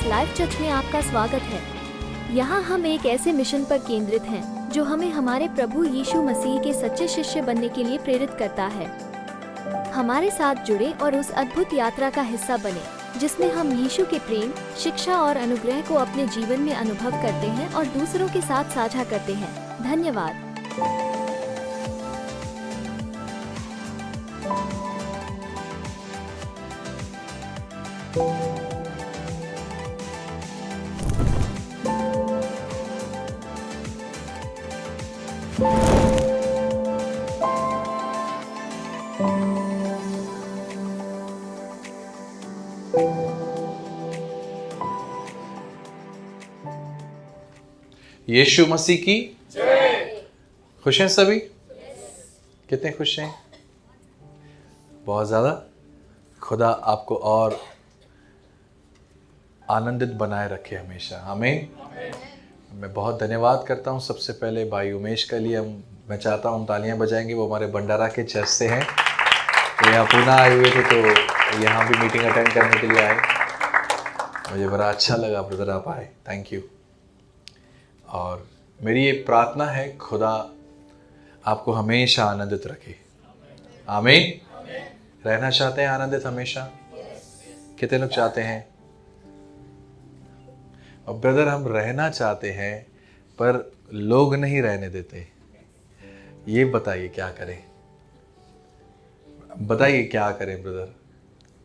Life church में आपका स्वागत है। यहाँ हम एक ऐसे मिशन पर केंद्रित हैं जो हमें हमारे प्रभु यीशु मसीह के सच्चे शिष्य बनने के लिए प्रेरित करता है। हमारे साथ जुड़े और उस अद्भुत यात्रा का हिस्सा बने जिसमें हम यीशु के प्रेम, शिक्षा और अनुग्रह को अपने जीवन में अनुभव करते हैं और दूसरों के साथ साझा करते हैं। धन्यवाद। यीशु मसीह की जय। खुश हैं सभी? कितने खुश हैं? बहुत ज़्यादा। खुदा आपको और आनंदित बनाए रखे हमेशा। आमीन। मैं बहुत धन्यवाद करता हूं सबसे पहले भाई उमेश के लिए। मैं चाहता हूं तालियां बजाएंगे। वो हमारे भंडारा के चर्च से हैं, तो यहाँ पूना आए हुए थे, तो यहाँ भी मीटिंग अटेंड करने के लिए आए। मुझे बड़ा अच्छा लगा ब्रदर आप आए, थैंक यू। और मेरी ये प्रार्थना है खुदा आपको हमेशा आनंदित रखे। आमीन। रहना चाहते हैं आनंदित हमेशा? कितने लोग चाहते हैं? और ब्रदर हम रहना चाहते हैं पर लोग नहीं रहने देते, ये बताइए क्या करें? बताइए क्या करें ब्रदर?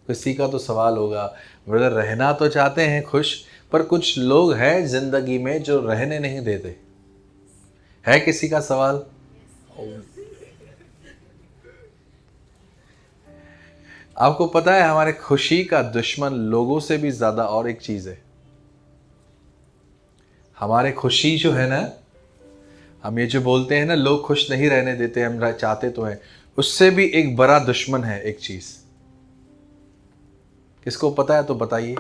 किसी का तो सवाल होगा, ब्रदर रहना तो चाहते हैं खुश, पर कुछ लोग हैं जिंदगी में जो रहने नहीं देते। है किसी का सवाल? आपको पता है हमारे खुशी का दुश्मन लोगों से भी ज्यादा और एक चीज है। हमारे खुशी जो है ना, हम ये जो बोलते हैं ना लोग खुश नहीं रहने देते, हम चाहते तो हैं, उससे भी एक बड़ा दुश्मन है एक चीज। किसको पता है तो बताइए।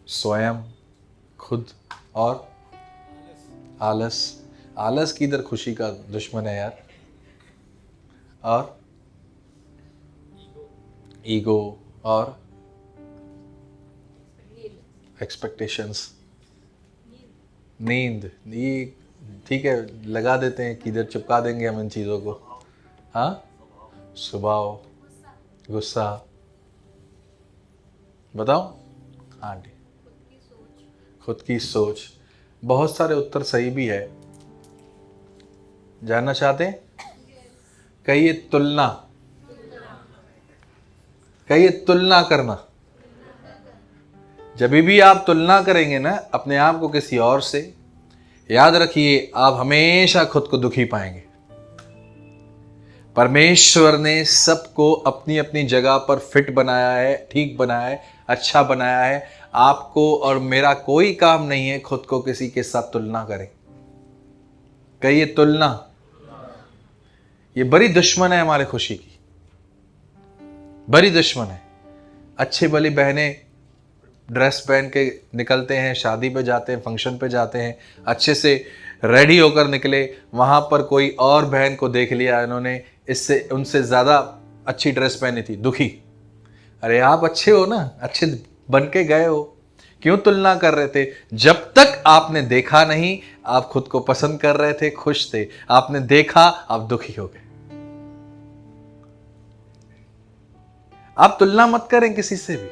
स्वयं, खुद और आलस। आलस किधर खुशी का दुश्मन है यार? और ईगो और एक्सपेक्टेशंस, नींद। ये ठीक है, लगा देते हैं किधर, चिपका देंगे हम इन चीज़ों को। हाँ, स्वभाव, गुस्सा। बताओ। हाँ जी, खुद की सोच। बहुत सारे उत्तर सही भी है। जानना चाहते हैं? कहिए तुलना। कहिए तुलना करना। जब भी आप तुलना करेंगे ना अपने आप को किसी और से, याद रखिए आप हमेशा खुद को दुखी पाएंगे। परमेश्वर ने सबको अपनी अपनी जगह पर फिट बनाया है, ठीक बनाया है, अच्छा बनाया है। आपको और मेरा कोई काम नहीं है खुद को किसी के साथ तुलना करें। कहिए तुलना। ये बड़ी दुश्मन है हमारे खुशी की, बड़ी दुश्मन है। अच्छे भली बहनें ड्रेस पहन के निकलते हैं, शादी पे जाते हैं, फंक्शन पे जाते हैं, अच्छे से रेडी होकर निकले, वहाँ पर कोई और बहन को देख लिया इन्होंने, इससे उनसे ज़्यादा अच्छी ड्रेस पहनी थी, दुखी। अरे आप अच्छे हो ना, अच्छे बन के गए हो, क्यों तुलना कर रहे थे? जब तक आपने देखा नहीं, आप खुद को पसंद कर रहे थे, खुश थे। आपने देखा, आप दुखी हो गए। आप तुलना मत करें किसी से भी।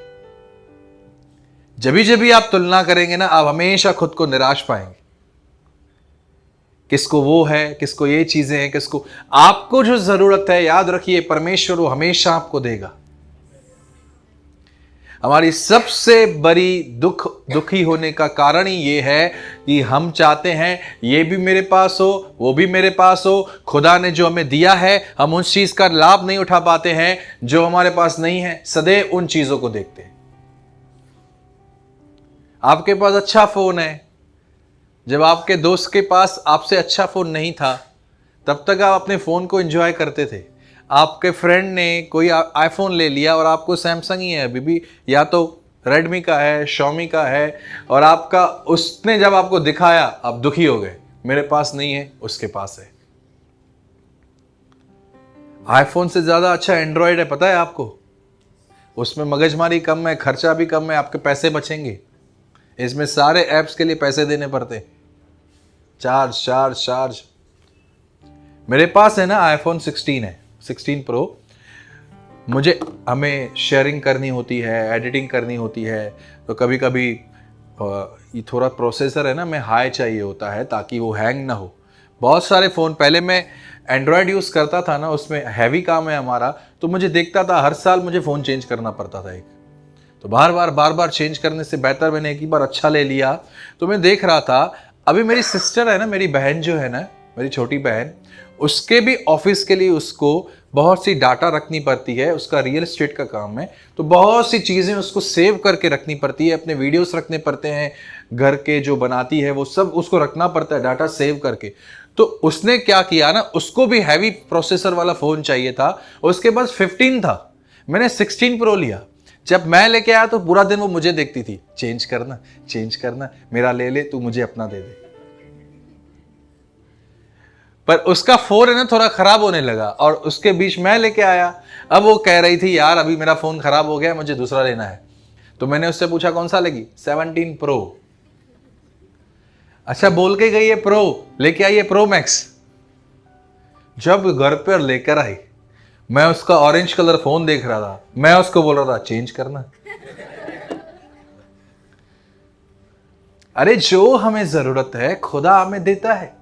जब भी आप तुलना करेंगे ना, आप हमेशा खुद को निराश पाएंगे। किसको वो है, किसको ये चीजें हैं, किसको। आपको जो जरूरत है, याद रखिए परमेश्वर वो हमेशा आपको देगा। हमारी सबसे बड़ी दुखी होने का कारण ही ये है कि हम चाहते हैं ये भी मेरे पास हो, वो भी मेरे पास हो। खुदा ने जो हमें दिया है, हम उस चीज का लाभ नहीं उठा पाते हैं जो हमारे पास नहीं है। सदैव उन चीजों को देखते हैं। आपके पास अच्छा फोन है, जब आपके दोस्त के पास आपसे अच्छा फोन नहीं था, तब तक आप अपने फोन को एंजॉय करते थे। आपके फ्रेंड ने कोई आईफोन ले लिया और आपको सैमसंग ही है अभी भी, या तो रेडमी का है, शॉमी का है, और आपका उसने जब आपको दिखाया आप दुखी हो गए, मेरे पास नहीं है, उसके पास है। आईफोन से ज्यादा अच्छा एंड्रॉयड है, पता है आपको? उसमें मगजमारी कम है, खर्चा भी कम है, आपके पैसे बचेंगे। इसमें सारे ऐप्स के लिए पैसे देने पड़ते, चार्ज चार्ज चार्ज। मेरे पास है ना iPhone 16 है, 16 Pro। हमें शेयरिंग करनी होती है, एडिटिंग करनी होती है, तो कभी कभी ये थोड़ा प्रोसेसर है ना में हाई चाहिए होता है ताकि वो हैंग ना हो। बहुत सारे फ़ोन, पहले मैं एंड्रॉयड यूज़ करता था ना, उसमें हैवी काम है हमारा, तो मुझे देखता था हर साल मुझे फ़ोन चेंज करना पड़ता था एक। तो बार बार चेंज करने से बेहतर मैंने एक ही बार अच्छा ले लिया। तो मैं देख रहा था, अभी मेरी सिस्टर है ना, मेरी बहन जो है ना, मेरी छोटी बहन, उसके भी ऑफिस के लिए उसको बहुत सी डाटा रखनी पड़ती है, उसका रियल एस्टेट का काम है, तो बहुत सी चीज़ें उसको सेव करके रखनी पड़ती है, अपने वीडियोस रखने पड़ते हैं, घर के जो बनाती है वो सब उसको रखना पड़ता है डाटा सेव करके। तो उसने क्या किया ना, उसको भी हैवी प्रोसेसर वाला फ़ोन चाहिए था, उसके पास 15 था, मैंने 16 Pro लिया। जब मैं लेके आया तो पूरा दिन वो मुझे देखती थी, चेंज करना, मेरा ले ले, तू मुझे अपना दे दे। पर उसका फोन है ना थोड़ा खराब होने लगा और उसके बीच मैं लेके आया। अब वो कह रही थी यार अभी मेरा फोन खराब हो गया, मुझे दूसरा लेना है। तो मैंने उससे पूछा कौन सा लेगी? 17 Pro। अच्छा बोल के गई है प्रो, लेके आई है प्रो मैक्स। जब घर पर लेकर आई, मैं उसका ऑरेंज कलर फोन देख रहा था, मैं उसको बोल रहा था चेंज करना। अरे जो हमें जरूरत है खुदा हमें देता है,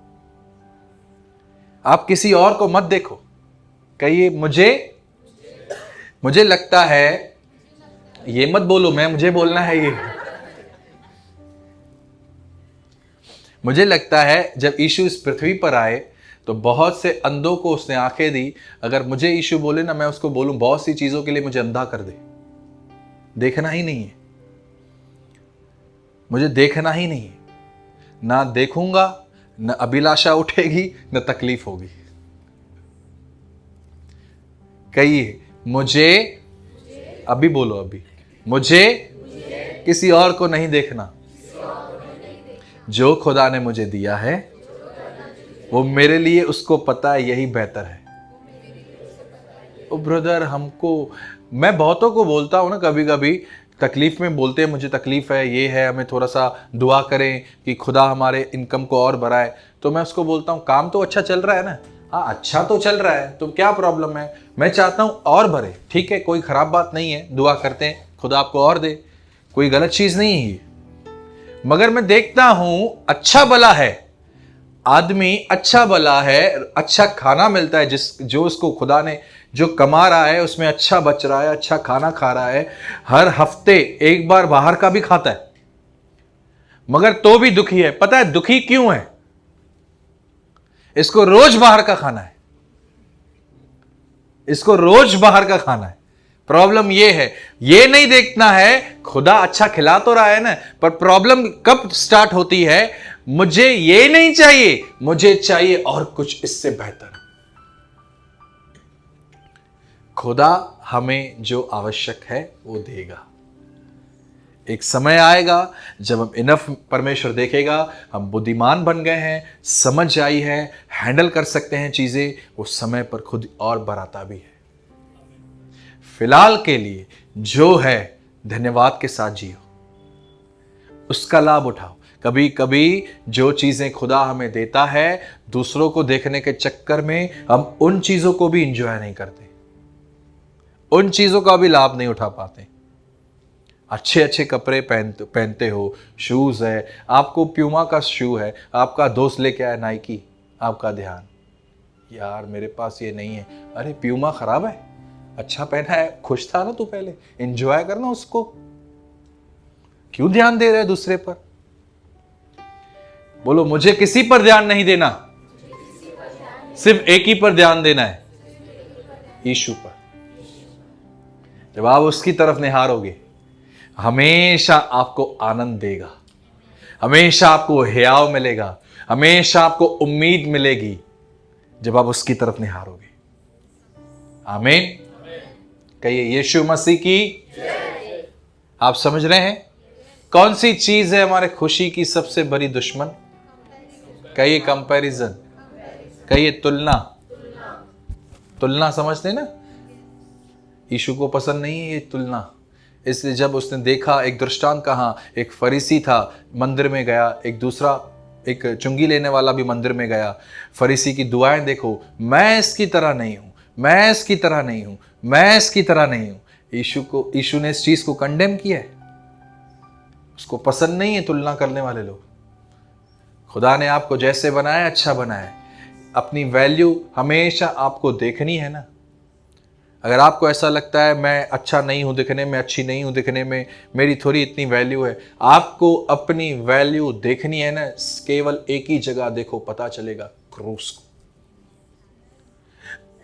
आप किसी और को मत देखो। कहिए मुझे लगता है, ये मत बोलो, मुझे बोलना है ये। मुझे लगता है जब यीशु इस पृथ्वी पर आए तो बहुत से अंधों को उसने आंखें दी। अगर मुझे यीशु बोले ना, मैं उसको बोलूं बहुत सी चीजों के लिए मुझे अंधा कर दे, देखना ही नहीं है, मुझे देखना ही नहीं है। ना देखूंगा, न अभिलाषा उठेगी, न तकलीफ होगी। कहिए अभी बोलो, मुझे किसी और को नहीं देखना। जो खुदा ने मुझे दिया है वो मेरे लिए, उसको पता है यही बेहतर है। ओ ब्रदर, मैं बहुतों को बोलता हूं ना, कभी कभी तकलीफ में बोलते हैं मुझे तकलीफ है, ये है, हमें थोड़ा सा दुआ करें कि खुदा हमारे इनकम को और बढ़ाए। तो मैं उसको बोलता हूँ काम तो अच्छा चल रहा है ना। हाँ अच्छा तो चल रहा है, तो क्या प्रॉब्लम है? मैं चाहता हूँ और बढ़े, ठीक है, कोई खराब बात नहीं है, दुआ करते हैं खुदा आपको और दे, कोई गलत चीज नहीं है। मगर मैं देखता हूं अच्छा भला है आदमी, अच्छा भला है, अच्छा खाना मिलता है, जो उसको खुदा ने जो कमा रहा है उसमें अच्छा बच रहा है, अच्छा खाना खा रहा है, हर हफ्ते एक बार बाहर का भी खाता है, मगर तो भी दुखी है। पता है दुखी क्यों है? इसको रोज बाहर का खाना है, इसको रोज बाहर का खाना है। प्रॉब्लम ये है, ये नहीं देखना है खुदा अच्छा खिला तो रहा है ना, पर प्रॉब्लम कब स्टार्ट होती है? मुझे ये नहीं चाहिए, मुझे चाहिए और कुछ इससे बेहतर। खुदा हमें जो आवश्यक है वो देगा। एक समय आएगा जब हम इनफ परमेश्वर देखेगा, हम बुद्धिमान बन गए हैं, समझ आई है, हैंडल कर सकते हैं चीजें, वो समय पर खुद और बढ़ाता भी है। फिलहाल के लिए जो है धन्यवाद के साथ जियो, उसका लाभ उठाओ। कभी कभी जो चीजें खुदा हमें देता है, दूसरों को देखने के चक्कर में हम उन चीजों को भी इंजॉय नहीं करते, उन चीजों का भी लाभ नहीं उठा पाते। अच्छे अच्छे कपड़े पहनते हो, शूज है, आपको प्यूमा का शू है, आपका दोस्त लेके आया नाइकी, आपका ध्यान यार मेरे पास ये नहीं है, अरे प्यूमा खराब है, अच्छा पहना है, खुश था ना तू, पहले एंजॉय करना उसको, क्यों ध्यान दे रहे दूसरे पर? बोलो मुझे किसी पर ध्यान नहीं देना, सिर्फ एक ही पर ध्यान देना है, यीशु पर। जब आप उसकी तरफ निहारोगे, हमेशा आपको आनंद देगा, हमेशा आपको हियाव मिलेगा, हमेशा आपको उम्मीद मिलेगी जब आप उसकी तरफ निहारोगे। आमीन। कहिए यीशु मसीह की। आप समझ रहे हैं कौन सी चीज है हमारे खुशी की सबसे बड़ी दुश्मन? कहिए कंपैरिजन, कहिए तुलना। तुलना समझते ना? यीशु को पसंद नहीं है ये तुलना। इसलिए जब उसने देखा, एक दृष्टांत कहा, एक फरीसी था, मंदिर में गया, एक दूसरा एक चुंगी लेने वाला भी मंदिर में गया। फरीसी की दुआएं देखो, मैं इसकी तरह नहीं हूं, मैं इसकी तरह नहीं हूं, मैं इसकी तरह नहीं हूं। यीशु ने इस चीज को कंडेम किया है। उसको पसंद नहीं है तुलना करने वाले लोग। खुदा ने आपको जैसे बनाया अच्छा बनाया। अपनी वैल्यू हमेशा आपको देखनी है ना। अगर आपको ऐसा लगता है मैं अच्छा नहीं हूं दिखने में, अच्छी नहीं हूं दिखने में, मेरी थोड़ी इतनी वैल्यू है, आपको अपनी वैल्यू देखनी है ना, केवल एक ही जगह देखो, पता चलेगा, क्रूस को।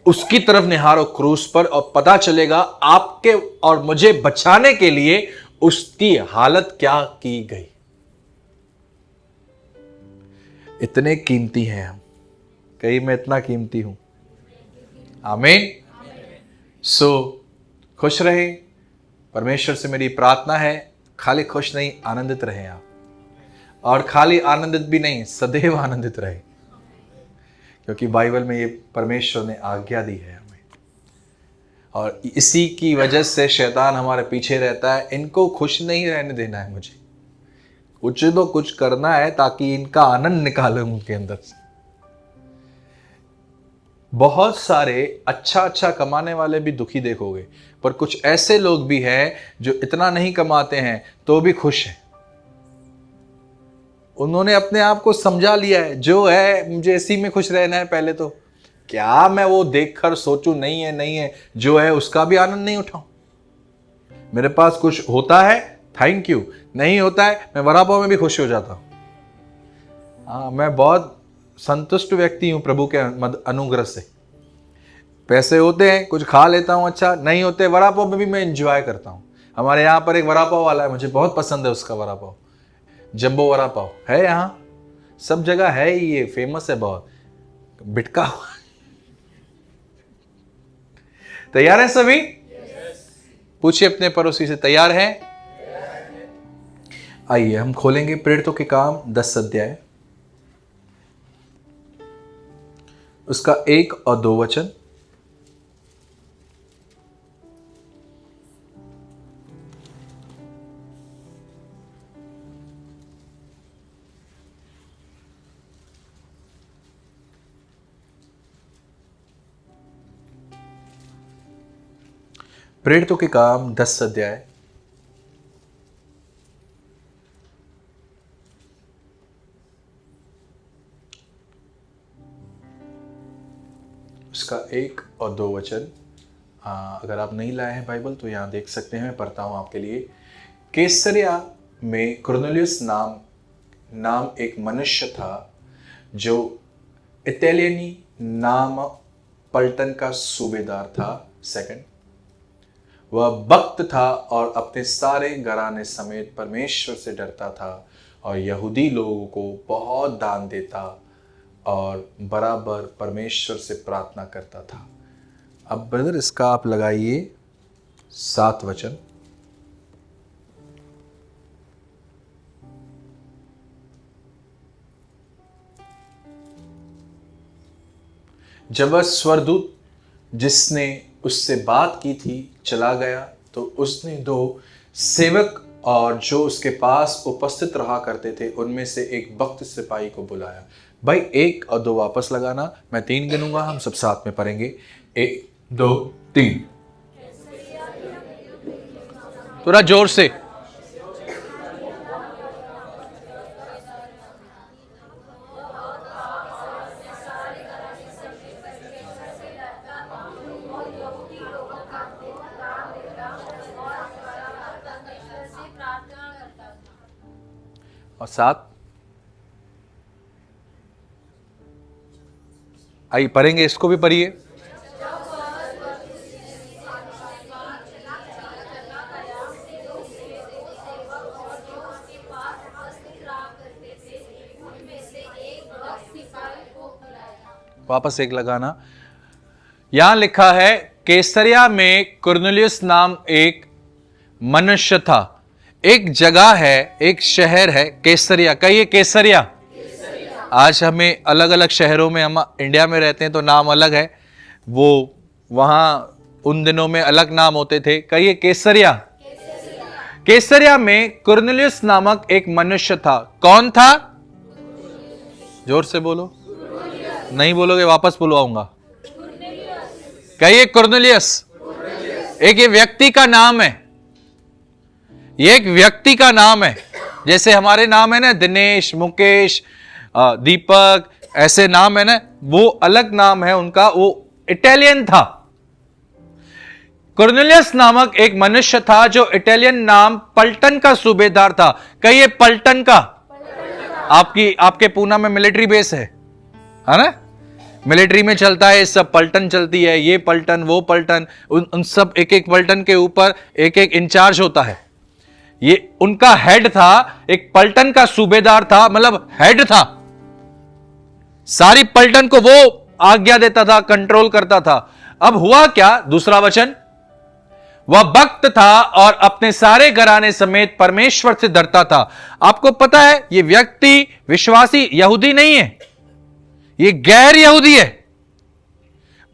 उसकी तरफ निहारो, क्रूस पर, और पता चलेगा आपके और मुझे बचाने के लिए उसकी हालत क्या की गई। इतने कीमती हैं हम। कहीं मैं इतना कीमती हूं? आमीन। सो खुश रहे। परमेश्वर से मेरी प्रार्थना है, खाली खुश नहीं, आनंदित रहें आप। और खाली आनंदित भी नहीं, सदैव आनंदित रहे, क्योंकि बाइबल में ये परमेश्वर ने आज्ञा दी है हमें। और इसी की वजह से शैतान हमारे पीछे रहता है। इनको खुश नहीं रहने देना है मुझे, कुछ तो कुछ करना है ताकि इनका आनंद निकालूं उनके अंदर से। बहुत सारे अच्छा कमाने वाले भी दुखी देखोगे, पर कुछ ऐसे लोग भी हैं जो इतना नहीं कमाते हैं तो भी खुश हैं। उन्होंने अपने आप को समझा लिया है, जो है मुझे इसी में खुश रहना है। पहले तो क्या मैं वो देखकर सोचूं नहीं है, जो है उसका भी आनंद नहीं उठाऊं। मेरे पास कुछ होता है, थैंक यू, नहीं होता है, मैं वड़ा पाव में भी खुश हो जाता हूं। हाँ, मैं बहुत संतुष्ट व्यक्ति हूं प्रभु के अनुग्रह से। पैसे होते हैं, कुछ खा लेता हूं, अच्छा नहीं होते, वड़ा पाव में भी मैं एंजॉय करता हूं। हमारे यहाँ पर एक वड़ा पाव वाला है, मुझे बहुत पसंद है उसका वड़ा पाव। जंबो वड़ा पाव है, यहाँ सब जगह है, ये फेमस है बहुत, बिटका हुआ। तैयार है सभी? पूछिए अपने पड़ोसी से, तैयार है? आइए हम खोलेंगे प्रेरितों के काम 10 अध्याय, उसका 1 और 2 वचन। प्रेरितों के काम 10 अध्याय, उसका 1 और 2 वचन। अगर आप नहीं लाए हैं बाइबल तो यहाँ देख सकते हैं, मैं पढ़ता हूँ आपके लिए। कैसरिया में कुरनेलियुस नाम एक मनुष्य था, जो इतालियनी नाम पलटन का सूबेदार था। सेकंड, वह भक्त था और अपने सारे घराने समेत परमेश्वर से डरता था और यहूदी लोगों को बहुत दान देता और बराबर परमेश्वर से प्रार्थना करता था। अब ब्रदर इसका आप लगाइए 7 वचन। जब वह स्वर्गदूत जिसने उससे बात की थी चला गया, तो उसने 2 सेवक और जो उसके पास उपस्थित रहा करते थे उनमें से एक भक्त सिपाही को बुलाया। भाई 1 और 2 वापस लगाना, मैं 3 गिनूंगा, हम सब साथ में पढ़ेंगे। 1 2 3। थोड़ा जोर से। और 7। आइए पढ़ेंगे, इसको भी पढ़िए। वापस 1 लगाना। यहां लिखा है कैसरिया में कुरनेलियुस नाम एक मनुष्य था। एक जगह है, एक शहर है कैसरिया। कहिए कैसरिया। आज हमें अलग अलग शहरों में, हम इंडिया में रहते हैं तो नाम अलग है, वो वहाँ उन दिनों में अलग नाम होते थे, कहिए कैसरिया। कैसरिया में कुरनेलियुस नामक एक मनुष्य था। कौन था? जोर से बोलो, नहीं बोलोगे वापस बुलवाऊंगा। कहिए कुरनेलियुस। एक ये व्यक्ति का नाम है, ये एक व्यक्ति का नाम है। जैसे हमारे नाम है ना दिनेश, मुकेश, दीपक, ऐसे नाम है ना, वो अलग नाम है उनका, वो इटालियन था। कुरनेलियुस नामक एक मनुष्य था जो इटालियन नाम पलटन का सूबेदार था। कहिए पलटन का। आपके पूना में मिलिट्री बेस है ना? मिलिट्री में चलता है सब, पलटन चलती है, ये पलटन वो पलटन, उन सब एक एक पलटन के ऊपर एक एक इंचार्ज होता है। ये उनका हेड था, एक पलटन का सूबेदार था, मतलब हेड था। सारी पलटन को वो आज्ञा देता था, कंट्रोल करता था। अब हुआ क्या? दूसरा वचन, वह भक्त था और अपने सारे घराने समेत परमेश्वर से डरता था। आपको पता है ये व्यक्ति विश्वासी यहूदी नहीं है, ये गैर यहूदी है,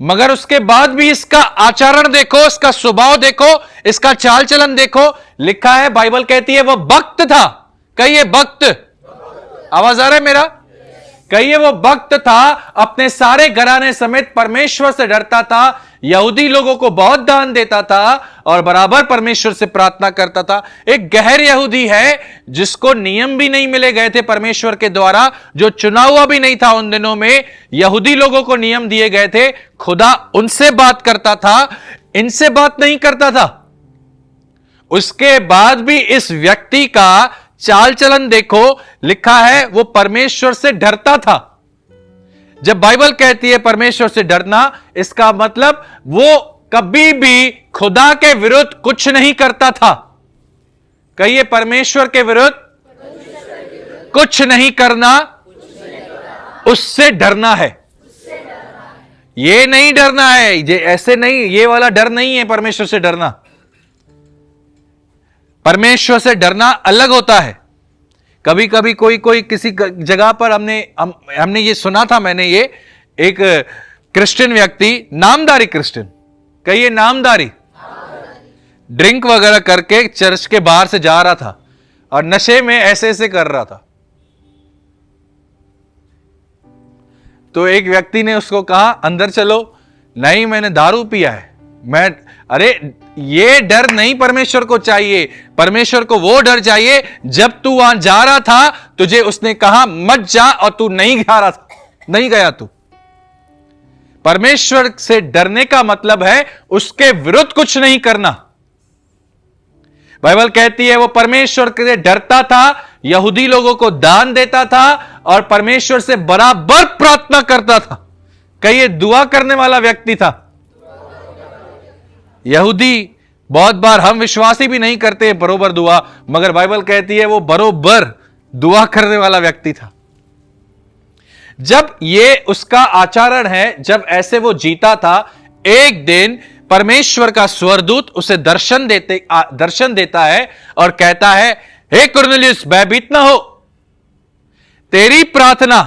मगर उसके बाद भी इसका आचरण देखो, इसका स्वभाव देखो, इसका चाल चलन देखो। लिखा है, बाइबल कहती है वह भक्त था। कहिए भक्त। आवाज आ रहा है मेरा? कहिए वो भक्त था, अपने सारे घराने समेत परमेश्वर से डरता था, यहूदी लोगों को बहुत दान देता था और बराबर परमेश्वर से प्रार्थना करता था। एक गैर यहूदी है जिसको नियम भी नहीं मिले गए थे परमेश्वर के द्वारा, जो चुना हुआ भी नहीं था उन दिनों में, यहूदी लोगों को नियम दिए गए थे। खुदा उनसे बात करता था, इनसे बात नहीं करता था। उसके बाद भी इस व्यक्ति का चाल चलन देखो, लिखा है वो परमेश्वर से डरता था। जब बाइबल कहती है परमेश्वर से डरना, इसका मतलब वो कभी भी खुदा के विरुद्ध कुछ नहीं करता था। कहिए परमेश्वर के विरुद्ध कुछ नहीं करना, उससे डरना है। ये नहीं डरना है, ये ऐसे नहीं, ये वाला डर नहीं है परमेश्वर से डरना। परमेश्वर से डरना अलग होता है। कभी कभी कोई किसी जगह पर हमने ये सुना था, मैंने ये एक क्रिश्चियन व्यक्ति, नामधारी क्रिश्चियन, कहिए नामधारी, ड्रिंक वगैरह करके चर्च के बाहर से जा रहा था और नशे में ऐसे ऐसे कर रहा था। तो एक व्यक्ति ने उसको कहा अंदर चलो। नहीं, मैंने दारू पिया है। अरे ये डर नहीं परमेश्वर को चाहिए। परमेश्वर को वो डर चाहिए, जब तू वहां जा रहा था तुझे उसने कहा मत जा और तू नहीं जा रहा था, नहीं गया तू। परमेश्वर से डरने का मतलब है उसके विरुद्ध कुछ नहीं करना। बाइबल कहती है वो परमेश्वर से डरता था, यहूदी लोगों को दान देता था और परमेश्वर से बराबर प्रार्थना करता था। कहिए दुआ करने वाला व्यक्ति था। यहूदी बहुत बार, हम विश्वासी भी नहीं करते बरोबर दुआ, मगर बाइबल कहती है वो बरोबर दुआ करने वाला व्यक्ति था। जब ये उसका आचरण है, जब ऐसे वो जीता था, एक दिन परमेश्वर का स्वर्गदूत उसे दर्शन देता है और कहता है, हे कुरनेलियुस, भयभीत ना हो, तेरी प्रार्थना,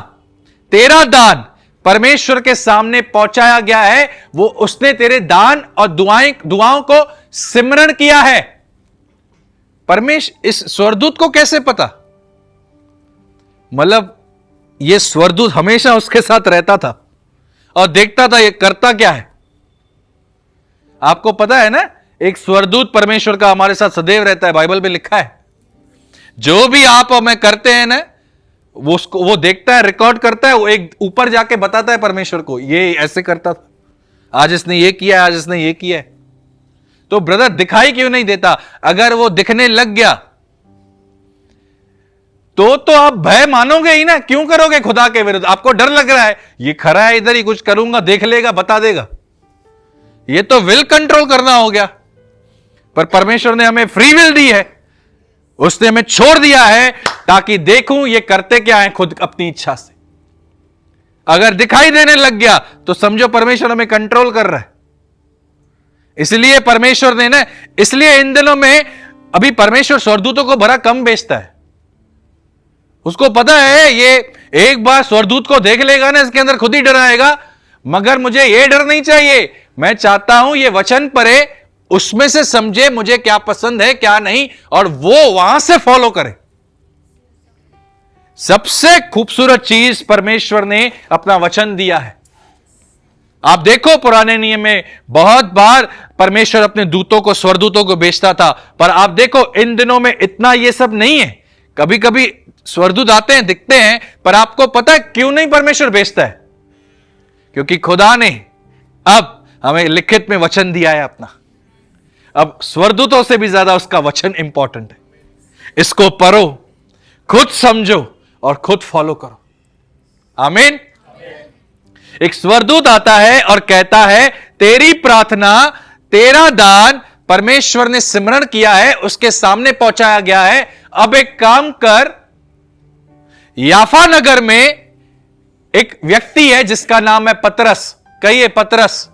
तेरा दान परमेश्वर के सामने पहुंचाया गया है। वो उसने तेरे दान और दुआओं को सिमरण किया है। परमेश्वर, इस स्वर्गदूत को कैसे पता? मतलब ये स्वर्गदूत हमेशा उसके साथ रहता था और देखता था ये करता क्या है। आपको पता है ना, एक स्वर्गदूत परमेश्वर का हमारे साथ सदैव रहता है। बाइबल में लिखा है जो भी आप और मैं करते हैं ना, वो देखता है, रिकॉर्ड करता है, वो एक ऊपर जाके बताता है परमेश्वर को, ये ऐसे करता था, आज इसने ये किया है, आज इसने ये किया है। तो ब्रदर दिखाई क्यों नहीं देता? अगर वो दिखने लग गया तो आप भय मानोगे ही ना। क्यों करोगे खुदा के विरुद्ध? आपको डर लग रहा है, ये खरा है, इधर ही कुछ करूंगा, देख लेगा, बता देगा। ये तो विल कंट्रोल करना हो गया। पर परमेश्वर ने हमें फ्री विल दी है, उसने हमें छोड़ दिया है ताकि देखूं ये करते क्या है खुद अपनी इच्छा से। अगर दिखाई देने लग गया तो समझो परमेश्वर हमें कंट्रोल कर रहा है। इसलिए परमेश्वर ने ना, इसलिए इन दिनों में अभी परमेश्वर स्वर्गदूतों को बड़ा कम बेचता है। उसको पता है ये एक बार स्वर्गदूत को देख लेगा ना, इसके अंदर खुद ही डर आएगा। मगर मुझे ये डर नहीं चाहिए, मैं चाहता हूं ये वचन पढ़े, उसमें से समझे मुझे क्या पसंद है क्या नहीं, और वो वहां से फॉलो करे। सबसे खूबसूरत चीज परमेश्वर ने अपना वचन दिया है। आप देखो पुराने नियम में बहुत बार परमेश्वर अपने दूतों को, स्वर्गदूतों को भेजता था, पर आप देखो इन दिनों में इतना ये सब नहीं है। कभी कभी स्वर्गदूत आते हैं, दिखते हैं, पर आपको पता है क्यों नहीं परमेश्वर भेजता है? क्योंकि खुदा ने अब हमें लिखित में वचन दिया है अपना। अब स्वर्गदूतों से भी ज्यादा उसका वचन इंपॉर्टेंट है। इसको पढ़ो, खुद समझो और खुद फॉलो करो। आमीन। एक स्वर्गदूत आता है और कहता है तेरी प्रार्थना, तेरा दान परमेश्वर ने सिमरण किया है, उसके सामने पहुंचाया गया है। अब एक काम कर, याफा नगर में एक व्यक्ति है जिसका नाम है पतरस। कहिए पतरस।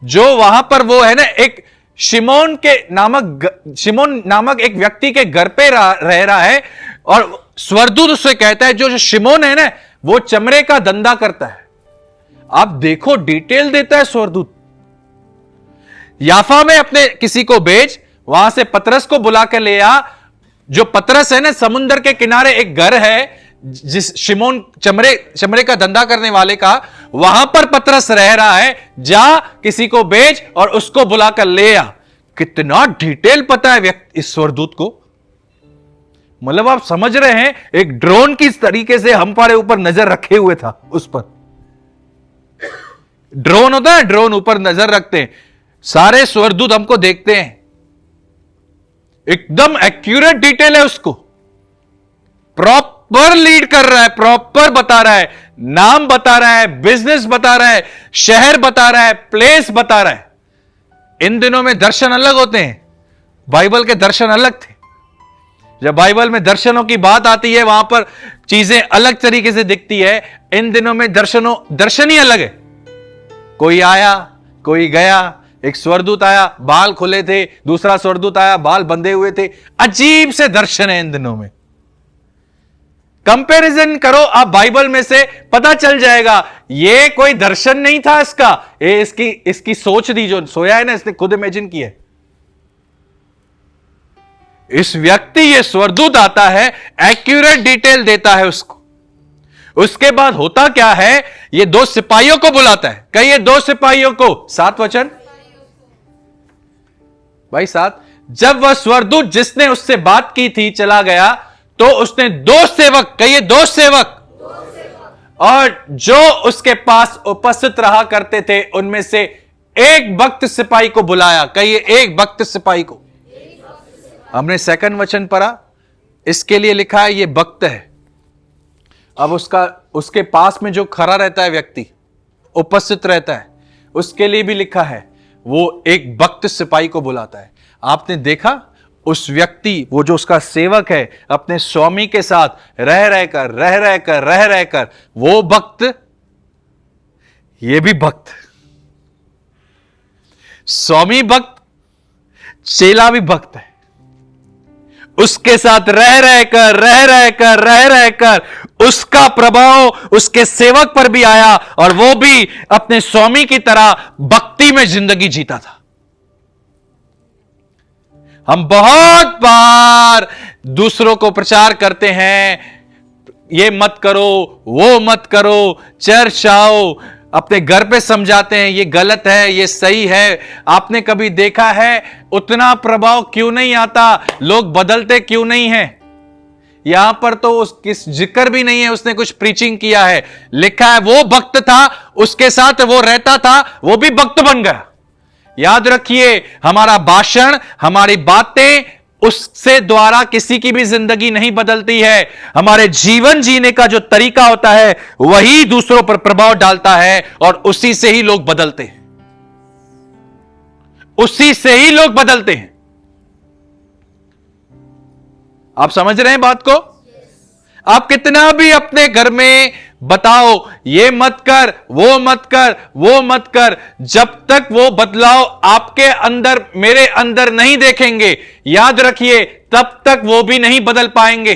जो वहां पर वो है ना, एक शिमोन नामक एक व्यक्ति के घर पे रह रहा है, और स्वर्गदूत उससे कहता है जो शिमोन है ना, वो चमड़े का धंधा करता है। आप देखो डिटेल देता है स्वर्गदूत। याफा में अपने किसी को भेज, वहां से पतरस को बुला के ले आ। जो पतरस है ना, समुद्र के किनारे एक घर है जिस शिमोन चमड़े का धंधा करने वाले का, वहां पर पतरस रह रहा है। जा किसी को भेज और उसको बुलाकर ले आ। कितना डिटेल पता है व्यक्ति इस स्वर्गदूत को। मतलब आप समझ रहे हैं, एक ड्रोन की तरीके से हमारे ऊपर नजर रखे हुए था। उस पर ड्रोन होता है, ड्रोन ऊपर नजर रखते हैं, सारे स्वर्गदूत हमको देखते हैं। एकदम एक्यूरेट डिटेल है उसको, प्रॉपर लीड कर रहा है, प्रॉपर बता रहा है, नाम बता रहा है, बिजनेस बता रहा है, शहर बता रहा है, प्लेस बता रहा है। इन दिनों में दर्शन अलग होते हैं, बाइबल के दर्शन अलग थे। जब बाइबल में दर्शनों की बात आती है, वहां पर चीजें अलग तरीके से दिखती है। इन दिनों में दर्शन ही अलग है। कोई आया, कोई गया। एक स्वर्गदूत आया, बाल खुले थे, दूसरा स्वर्गदूत आया, बाल बंधे हुए थे। अजीब से दर्शन है इन दिनों में। कंपैरिजन करो आप बाइबल में से, पता चल जाएगा ये कोई दर्शन नहीं था इसका, ये इसकी सोच थी। जो सोया है ना, इसने खुद इमेजिन किया। इस व्यक्ति, ये स्वर्गदूत आता है, एक्यूरेट डिटेल देता है उसको। उसके बाद होता क्या है, ये दो सिपाहियों को बुलाता है। कहिए दो सिपाहियों को। 7 वचन भाई 7। जब वह स्वर्गदूत जिसने उससे बात की थी चला गया, तो उसने 2 सेवक, कहिए 2 सेवक, और जो उसके पास उपस्थित रहा करते थे उनमें से एक भक्त सिपाही को बुलाया। कहिए एक भक्त सिपाही को। हमने 2 वचन पढ़ा, इसके लिए लिखा है ये भक्त है। अब उसके पास में जो खड़ा रहता है व्यक्ति, उपस्थित रहता है, उसके लिए भी लिखा है वो एक भक्त सिपाही को बुलाता है। आपने देखा उस व्यक्ति, वो जो उसका सेवक है, अपने स्वामी के साथ रह रहकर वो भक्त, ये भी भक्त, स्वामी भक्त, चेला भी भक्त है। उसके साथ रह रहकर उसका प्रभाव उसके सेवक पर भी आया, और वो भी अपने स्वामी की तरह भक्ति में जिंदगी जीता था। हम बहुत बार दूसरों को प्रचार करते हैं, ये मत करो, वो मत करो, चर्च आओ, अपने घर पे समझाते हैं ये गलत है, ये सही है। आपने कभी देखा है उतना प्रभाव क्यों नहीं आता? लोग बदलते क्यों नहीं है? यहां पर तो उसकी जिक्र भी नहीं है उसने कुछ प्रीचिंग किया है। लिखा है वो भक्त था, उसके साथ वो रहता था, वो भी भक्त बन गया। याद रखिए, हमारा भाषण, हमारी बातें, उससे द्वारा किसी की भी जिंदगी नहीं बदलती है। हमारे जीवन जीने का जो तरीका होता है वही दूसरों पर प्रभाव डालता है, और उसी से ही लोग बदलते हैं, उसी से ही लोग बदलते हैं। आप समझ रहे हैं बात को? आप कितना भी अपने घर में बताओ ये मत कर, वो मत कर, वो मत कर, जब तक वो बदलाव आपके अंदर, मेरे अंदर नहीं देखेंगे, याद रखिए, तब तक वो भी नहीं बदल पाएंगे।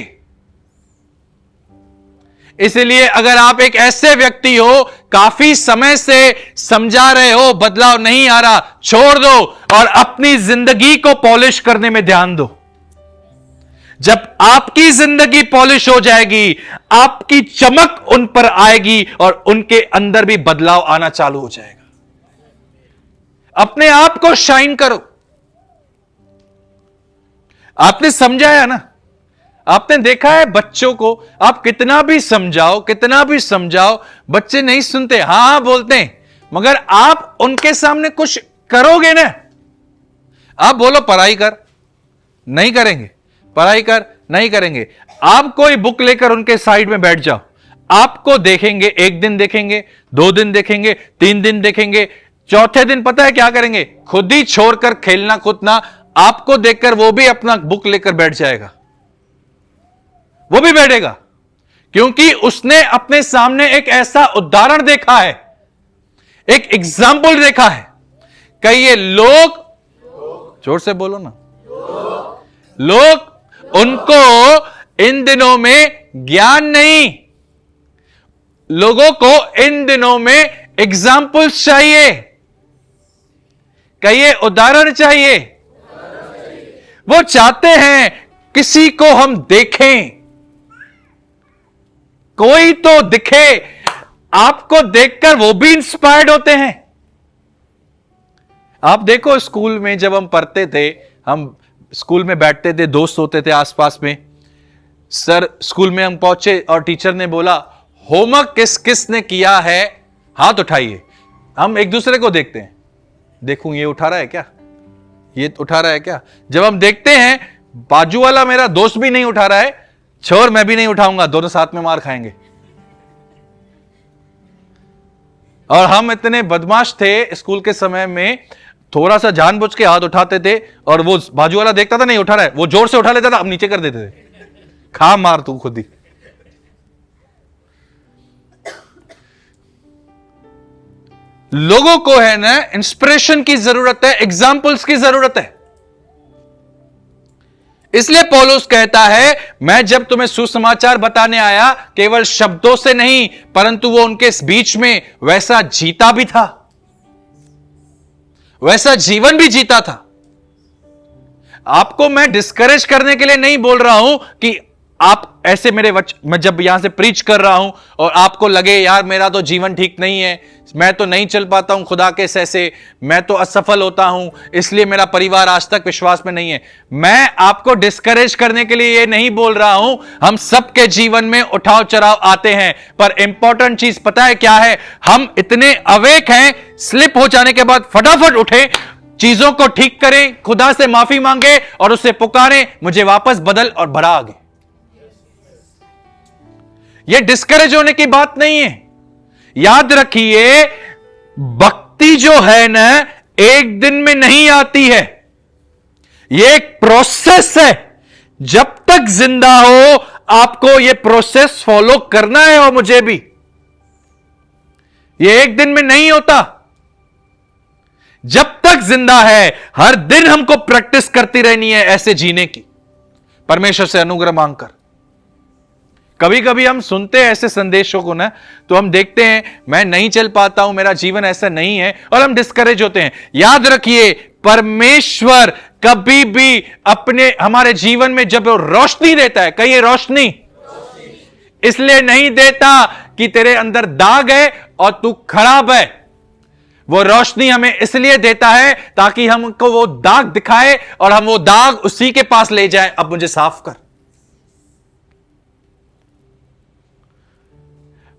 इसलिए अगर आप एक ऐसे व्यक्ति हो, काफी समय से समझा रहे हो, बदलाव नहीं आ रहा, छोड़ दो और अपनी जिंदगी को पॉलिश करने में ध्यान दो। जब आपकी जिंदगी पॉलिश हो जाएगी, आपकी चमक उन पर आएगी और उनके अंदर भी बदलाव आना चालू हो जाएगा। अपने आप को शाइन करो। आपने समझाया ना, आपने देखा है बच्चों को, आप कितना भी समझाओ बच्चे नहीं सुनते, हां बोलते हैं, मगर आप उनके सामने कुछ करोगे ना। आप बोलो पढ़ाई कर, नहीं करेंगे, पढ़ाई कर, नहीं करेंगे। आप कोई बुक लेकर उनके साइड में बैठ जाओ, आपको देखेंगे, एक दिन देखेंगे, 2 दिन देखेंगे, 3 दिन देखेंगे, चौथे दिन पता है क्या करेंगे? खुद ही छोड़कर खेलना कूदना, आपको देखकर वो भी अपना बुक लेकर बैठ जाएगा। वो भी बैठेगा, क्योंकि उसने अपने सामने एक ऐसा उदाहरण देखा है, एक एग्जाम्पल देखा है। कहिए लोग, जोर से बोलो ना, लोग, उनको इन दिनों में ज्ञान नहीं, लोगों को इन दिनों में एग्जाम्पल्स चाहिए। कहिए उदाहरण चाहिए। वो चाहते हैं किसी को हम देखें, कोई तो दिखे, आपको देखकर वो भी इंस्पायर्ड होते हैं। आप देखो स्कूल में जब हम पढ़ते थे, हम स्कूल में बैठते थे, दोस्त होते थे आसपास में, सर स्कूल में हम पहुंचे और टीचर ने बोला होमवर्क किस किस ने किया है, हाथ उठाइए। हम एक दूसरे को देखते हैं, देखूं ये उठा रहा है क्या, ये उठा रहा है क्या। जब हम देखते हैं बाजू वाला मेरा दोस्त भी नहीं उठा रहा है, छोड़ मैं भी नहीं उठाऊंगा, दोनों साथ में मार खाएंगे। और हम इतने बदमाश थे स्कूल के समय में, थोड़ा सा जानबूझ के हाथ उठाते थे और वो बाजू वाला देखता था नहीं उठा रहा है, वो जोर से उठा लेता था, हम नीचे कर देते थे, खा मार तू खुद ही। लोगों को है ना इंस्पिरेशन की जरूरत है, एग्जाम्पल्स की जरूरत है। इसलिए पौलुस कहता है मैं जब तुम्हें सुसमाचार बताने आया, केवल शब्दों से नहीं परंतु वो उनके बीच में वैसा जीता भी था, वैसा जीवन भी जीता था। आपको मैं डिस्करेज करने के लिए नहीं बोल रहा हूं कि आप ऐसे मैं जब यहां से प्रीच कर रहा हूं और आपको लगे यार मेरा तो जीवन ठीक नहीं है, मैं तो नहीं चल पाता हूं खुदा के से, मैं तो असफल होता हूं, इसलिए मेरा परिवार आज तक विश्वास में नहीं है। मैं आपको डिस्करेज करने के लिए ये नहीं बोल रहा हूं। हम सबके जीवन में उठाव चढ़ाव आते हैं, पर इंपॉर्टेंट चीज पता है क्या है? हम इतने अवेक हैं, स्लिप हो जाने के बाद फटाफट उठे, चीजों को ठीक करें, खुदा से माफी मांगे और उसे पुकारें, मुझे वापस बदल और बढ़ा आगे। यह डिस्करेज होने की बात नहीं है। याद रखिए भक्ति जो है ना एक दिन में नहीं आती है, यह एक प्रोसेस है। जब तक जिंदा हो आपको यह प्रोसेस फॉलो करना है और मुझे भी। यह एक दिन में नहीं होता। जब तक जिंदा है हर दिन हमको प्रैक्टिस करती रहनी है ऐसे जीने की, परमेश्वर से अनुग्रह मांगकर। कभी कभी हम सुनते हैं ऐसे संदेशों को ना, तो हम देखते हैं मैं नहीं चल पाता हूं, मेरा जीवन ऐसा नहीं है, और हम डिस्करेज होते हैं। याद रखिए परमेश्वर कभी भी हमारे जीवन में जब वो रोशनी देता है, कहिए रोशनी, इसलिए नहीं देता कि तेरे अंदर दाग है और तू खराब है। वो रोशनी हमें इसलिए देता है ताकि हमको वो दाग दिखाए और हम वो दाग उसी के पास ले जाएं, अब मुझे साफ कर।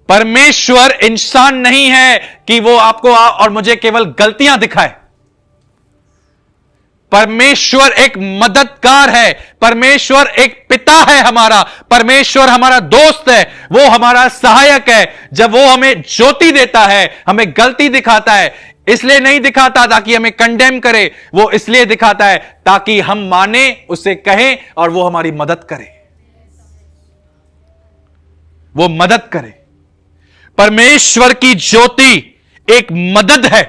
परमेश्वर इंसान नहीं है कि वो आपको और मुझे केवल गलतियां दिखाए। परमेश्वर एक मददगार है, परमेश्वर एक पिता है हमारा, परमेश्वर हमारा दोस्त है, वो हमारा सहायक है। जब वो हमें ज्योति देता है, हमें गलती दिखाता है, इसलिए नहीं दिखाता ताकि हमें कंडेम करे, वो इसलिए दिखाता है ताकि हम माने, उसे कहें और वो हमारी मदद करे, वो मदद करे। परमेश्वर की ज्योति एक मदद है,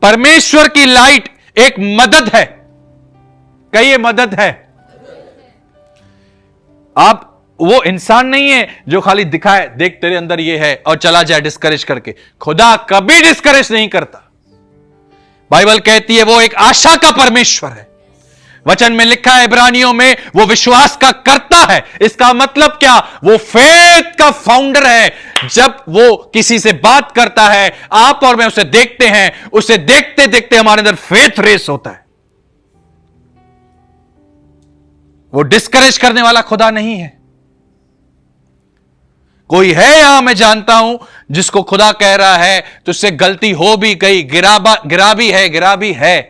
परमेश्वर की लाइट एक मदद है। कहिए मदद है। आप वो इंसान नहीं है जो खाली दिखाए देख तेरे अंदर ये है और चला जाए डिस्करेज करके। खुदा कभी डिस्करेज नहीं करता। बाइबल कहती है वो एक आशा का परमेश्वर है। वचन में लिखा है इब्रानियों में वो विश्वास का करता है। इसका मतलब क्या? वो फेथ का फाउंडर है। जब वो किसी से बात करता है, आप और मैं उसे देखते हैं, उसे देखते देखते हमारे अंदर फेथ रेस होता है। वो डिस्करेज करने वाला खुदा नहीं है। कोई है यहां, मैं जानता हूं, जिसको खुदा कह रहा है तुझसे गलती हो भी गई, गिरा भी है,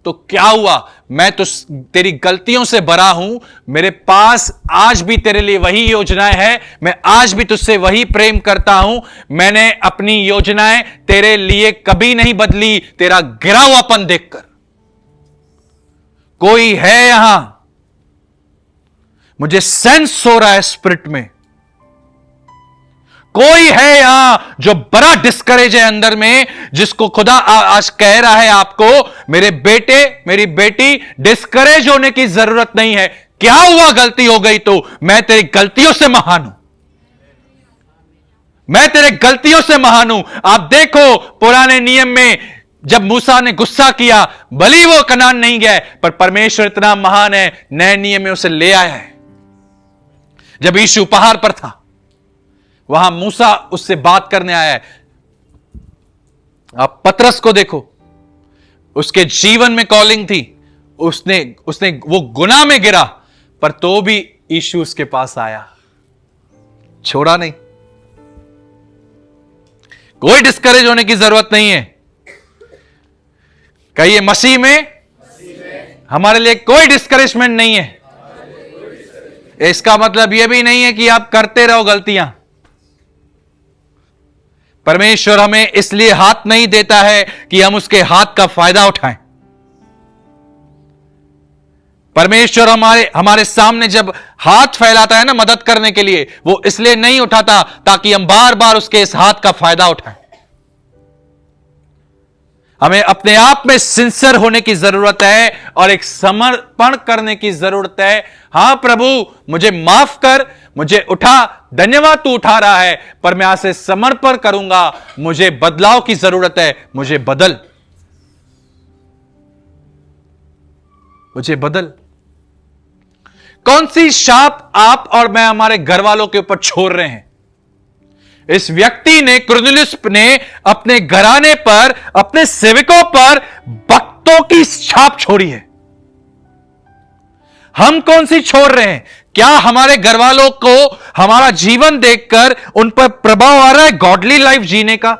तो क्या हुआ? मैं तो तेरी गलतियों से भरा हूं, मेरे पास आज भी तेरे लिए वही योजनाएं हैं, मैं आज भी तुझसे वही प्रेम करता हूं। मैंने अपनी योजनाएं तेरे लिए कभी नहीं बदली, तेरा गिरा हुआपन देखकर। कोई है यहां, मुझे सेंस हो रहा है स्पिरिट में, कोई है यहां जो बड़ा डिस्करेज है अंदर में, जिसको खुदा आज कह रहा है आपको, मेरे बेटे मेरी बेटी, डिस्करेज होने की जरूरत नहीं है। क्या हुआ? गलती हो गई तो मैं तेरी गलतियों से महान हूं, मैं तेरे गलतियों से महान हूं। आप देखो पुराने नियम में जब मूसा ने गुस्सा किया, भली वो कनान नहीं गए, पर परमेश्वर इतना महान है, नए नियम में उसे ले आया है। जब यीशु पहाड़ पर था, वहां मूसा उससे बात करने आया है। आप पतरस को देखो, उसके जीवन में कॉलिंग थी, उसने वो गुनाह में गिरा, पर तो भी यीशु उसके पास आया, छोड़ा नहीं। कोई डिस्करेज होने की जरूरत नहीं है। कहिए मसीह में हमारे लिए कोई डिस्करेजमेंट नहीं है। इसका मतलब यह भी नहीं है कि आप करते रहो गलतियां। परमेश्वर हमें इसलिए हाथ नहीं देता है कि हम उसके हाथ का फायदा उठाएं। परमेश्वर हमारे सामने जब हाथ फैलाता है ना मदद करने के लिए, वो इसलिए नहीं उठाता ताकि हम बार बार उसके इस हाथ का फायदा उठाएं। हमें अपने आप में सिंसियर होने की जरूरत है और एक समर्पण करने की जरूरत है। हां प्रभु, मुझे माफ कर, मुझे उठा, धन्यवाद तू उठा रहा है, पर मैं आज से समर्पण करूंगा, मुझे बदलाव की जरूरत है, मुझे बदल। कौन सी शाप आप और मैं हमारे घर वालों के ऊपर छोड़ रहे हैं? इस व्यक्ति ने, कुरनेलियुस ने अपने घराने पर, अपने सेवकों पर भक्तों की छाप छोड़ी है। हम कौन सी छोड़ रहे हैं? क्या हमारे घर वालों को हमारा जीवन देखकर उन पर प्रभाव आ रहा है गॉडली लाइफ जीने का?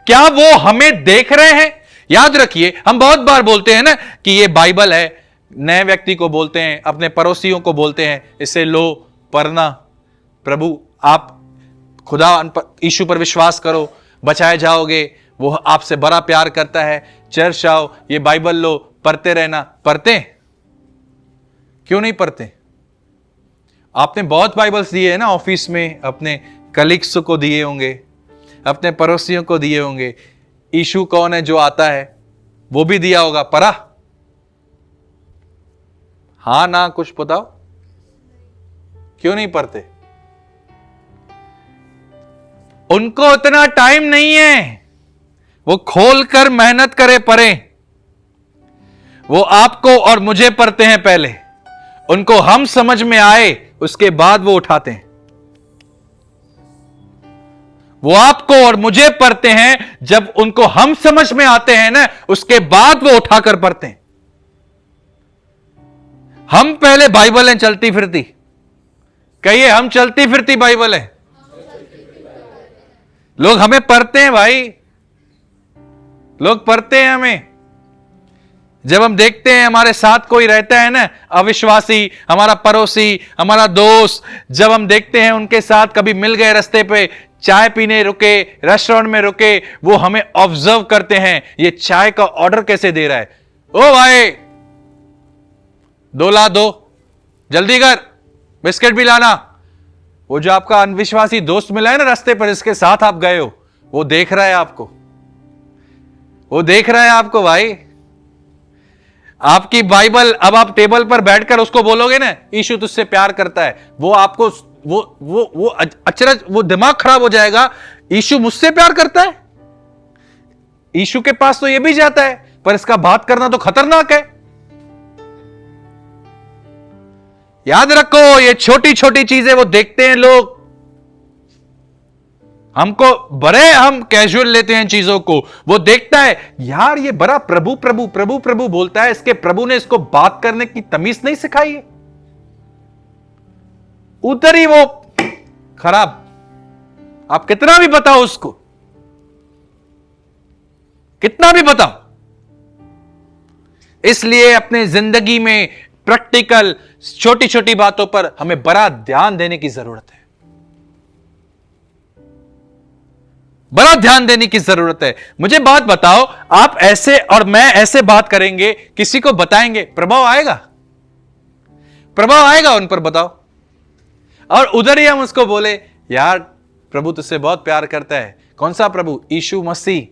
क्या वो हमें देख रहे हैं? याद रखिए, हम बहुत बार बोलते हैं ना कि ये बाइबल है, नए व्यक्ति को बोलते हैं, अपने पड़ोसियों को बोलते हैं, इसे लो पढ़ना, प्रभु आप खुदा यीशु पर विश्वास करो, बचाए जाओगे, वो आपसे बड़ा प्यार करता है, चर्च आओ, ये बाइबल लो, पढ़ते रहना। पढ़ते क्यों नहीं पढ़ते? आपने बहुत बाइबल्स दिए हैं ना, ऑफिस में अपने कलीग्स को दिए होंगे, अपने पड़ोसियों को दिए होंगे। यीशु कौन है जो आता है वो भी दिया होगा, पढ़ा? हां ना कुछ बताओ, क्यों नहीं पढ़ते? उनको उतना टाइम नहीं है, वो खोलकर मेहनत करे पढ़े। वो आपको और मुझे पढ़ते हैं पहले, उनको हम समझ में आए उसके बाद वो उठाते हैं। वो आपको और मुझे पढ़ते हैं, जब उनको हम समझ में आते हैं ना, उसके बाद वो उठाकर पढ़ते हैं। हम पहले बाइबल हैं चलती फिरती, कहिए हम चलती फिरती बाइबल है। लोग हमें पढ़ते हैं भाई, लोग पढ़ते हैं हमें। जब हम देखते हैं हमारे साथ कोई रहता है ना, अविश्वासी, हमारा पड़ोसी, हमारा दोस्त, जब हम देखते हैं उनके साथ कभी मिल गए, रास्ते पे चाय पीने रुके, रेस्टोरेंट में रुके, वो हमें ऑब्जर्व करते हैं, ये चाय का ऑर्डर कैसे दे रहा है, ओ भाई 2 ला 2, जल्दी कर, बिस्किट भी लाना। वो जो आपका अविश्वासी दोस्त मिला है ना रास्ते पर, इसके साथ आप गए हो, वो देख रहा है आपको, वो देख रहा है आपको भाई। आपकी बाइबल, अब आप टेबल पर बैठकर उसको बोलोगे ना यीशु तुझसे प्यार करता है, वो आपको वो अचरज, वो दिमाग खराब हो जाएगा। यीशु मुझसे प्यार करता है? यीशु के पास तो ये भी जाता है, पर इसका बात करना तो खतरनाक है। याद रखो, ये छोटी छोटी चीजें वो देखते हैं लोग, हमको बड़े हम कैजुअल लेते हैं चीजों को। वो देखता है यार ये बड़ा प्रभु प्रभु प्रभु प्रभु बोलता है, इसके प्रभु ने इसको बात करने की तमीज नहीं सिखाई है, उधर ही वो खराब। आप कितना भी बताओ उसको, कितना भी बताओ। इसलिए अपने जिंदगी में प्रैक्टिकल छोटी छोटी बातों पर हमें बड़ा ध्यान देने की जरूरत है, बड़ा ध्यान देने की जरूरत है। मुझे बात बताओ, आप ऐसे और मैं ऐसे बात करेंगे, किसी को बताएंगे, प्रभाव आएगा? प्रभाव आएगा उन पर, बताओ। और उधर ही हम उसको बोले यार प्रभु तुझसे बहुत प्यार करता है। कौन सा प्रभु? यीशु मसीह।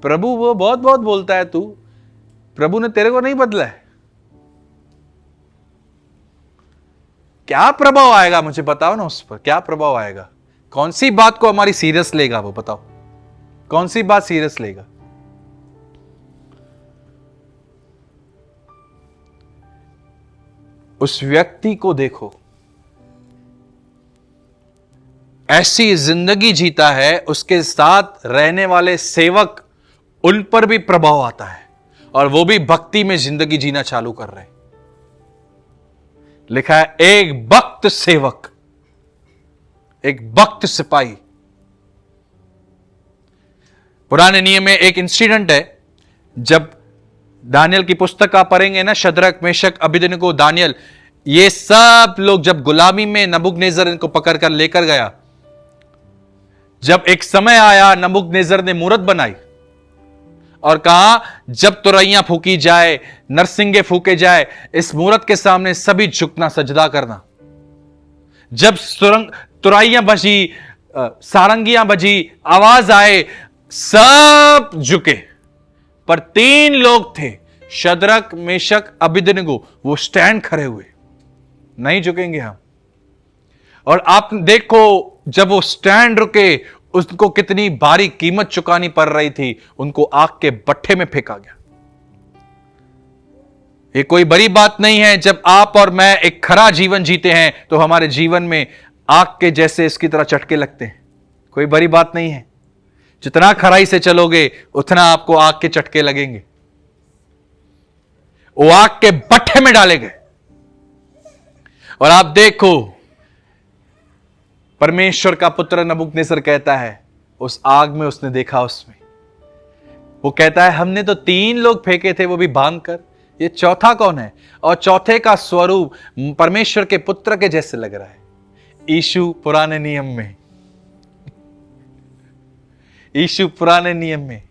प्रभु वो बहुत बहुत बोलता है, तू प्रभु ने तेरे को नहीं बदला है। क्या प्रभाव आएगा? मुझे बताओ ना, उस पर क्या प्रभाव आएगा? कौन सी बात को हमारी सीरियस लेगा वो? बताओ, कौन सी बात सीरियस लेगा? उस व्यक्ति को देखो, ऐसी जिंदगी जीता है, उसके साथ रहने वाले सेवक, उन पर भी प्रभाव आता है, और वो भी भक्ति में जिंदगी जीना चालू कर रहे हैं। लिखा है एक भक्त सेवक, एक भक्त सिपाही। पुराने नियम में एक इंसिडेंट है, जब दानियल की पुस्तक आप पढ़ेंगे ना, शद्रक मेशक अबेदनगो दानियल, ये सब लोग जब गुलामी में नबूकदनेस्सर इनको पकड़कर लेकर गया, जब एक समय आया नबूकदनेस्सर ने मूरत बनाई और कहा जब तुरैयां फूकी जाए, नरसिंगे फूके जाए, इस मूरत के सामने सभी झुकना, सजदा करना। जब तुरैयां बजी, सारंगियां बजी, आवाज आए, सब झुके, पर 3 लोग थे, शद्रक मेशक अबेदनगो, वो स्टैंड खड़े हुए, नहीं झुकेंगे हम। और आप देखो जब वो स्टैंड रुके, उसको कितनी भारी कीमत चुकानी पड़ रही थी, उनको आग के भट्ठे में फेंका गया। ये कोई बड़ी बात नहीं है। जब आप और मैं एक खरा जीवन जीते हैं तो हमारे जीवन में आग के जैसे इसकी तरह चटके लगते हैं, कोई बड़ी बात नहीं है। जितना खराई से चलोगे उतना आपको आग के चटके लगेंगे। वो आग के भट्ठे में डाले गए, और आप देखो परमेश्वर का पुत्र नबूकदनेस्सर कहता है, उस आग में उसने देखा, उसमें वो कहता है हमने तो 3 लोग फेंके थे, वो भी बांध कर, ये चौथा कौन है? और चौथे का स्वरूप परमेश्वर के पुत्र के जैसे लग रहा है, यीशु पुराने नियम में, यीशु पुराने नियम में।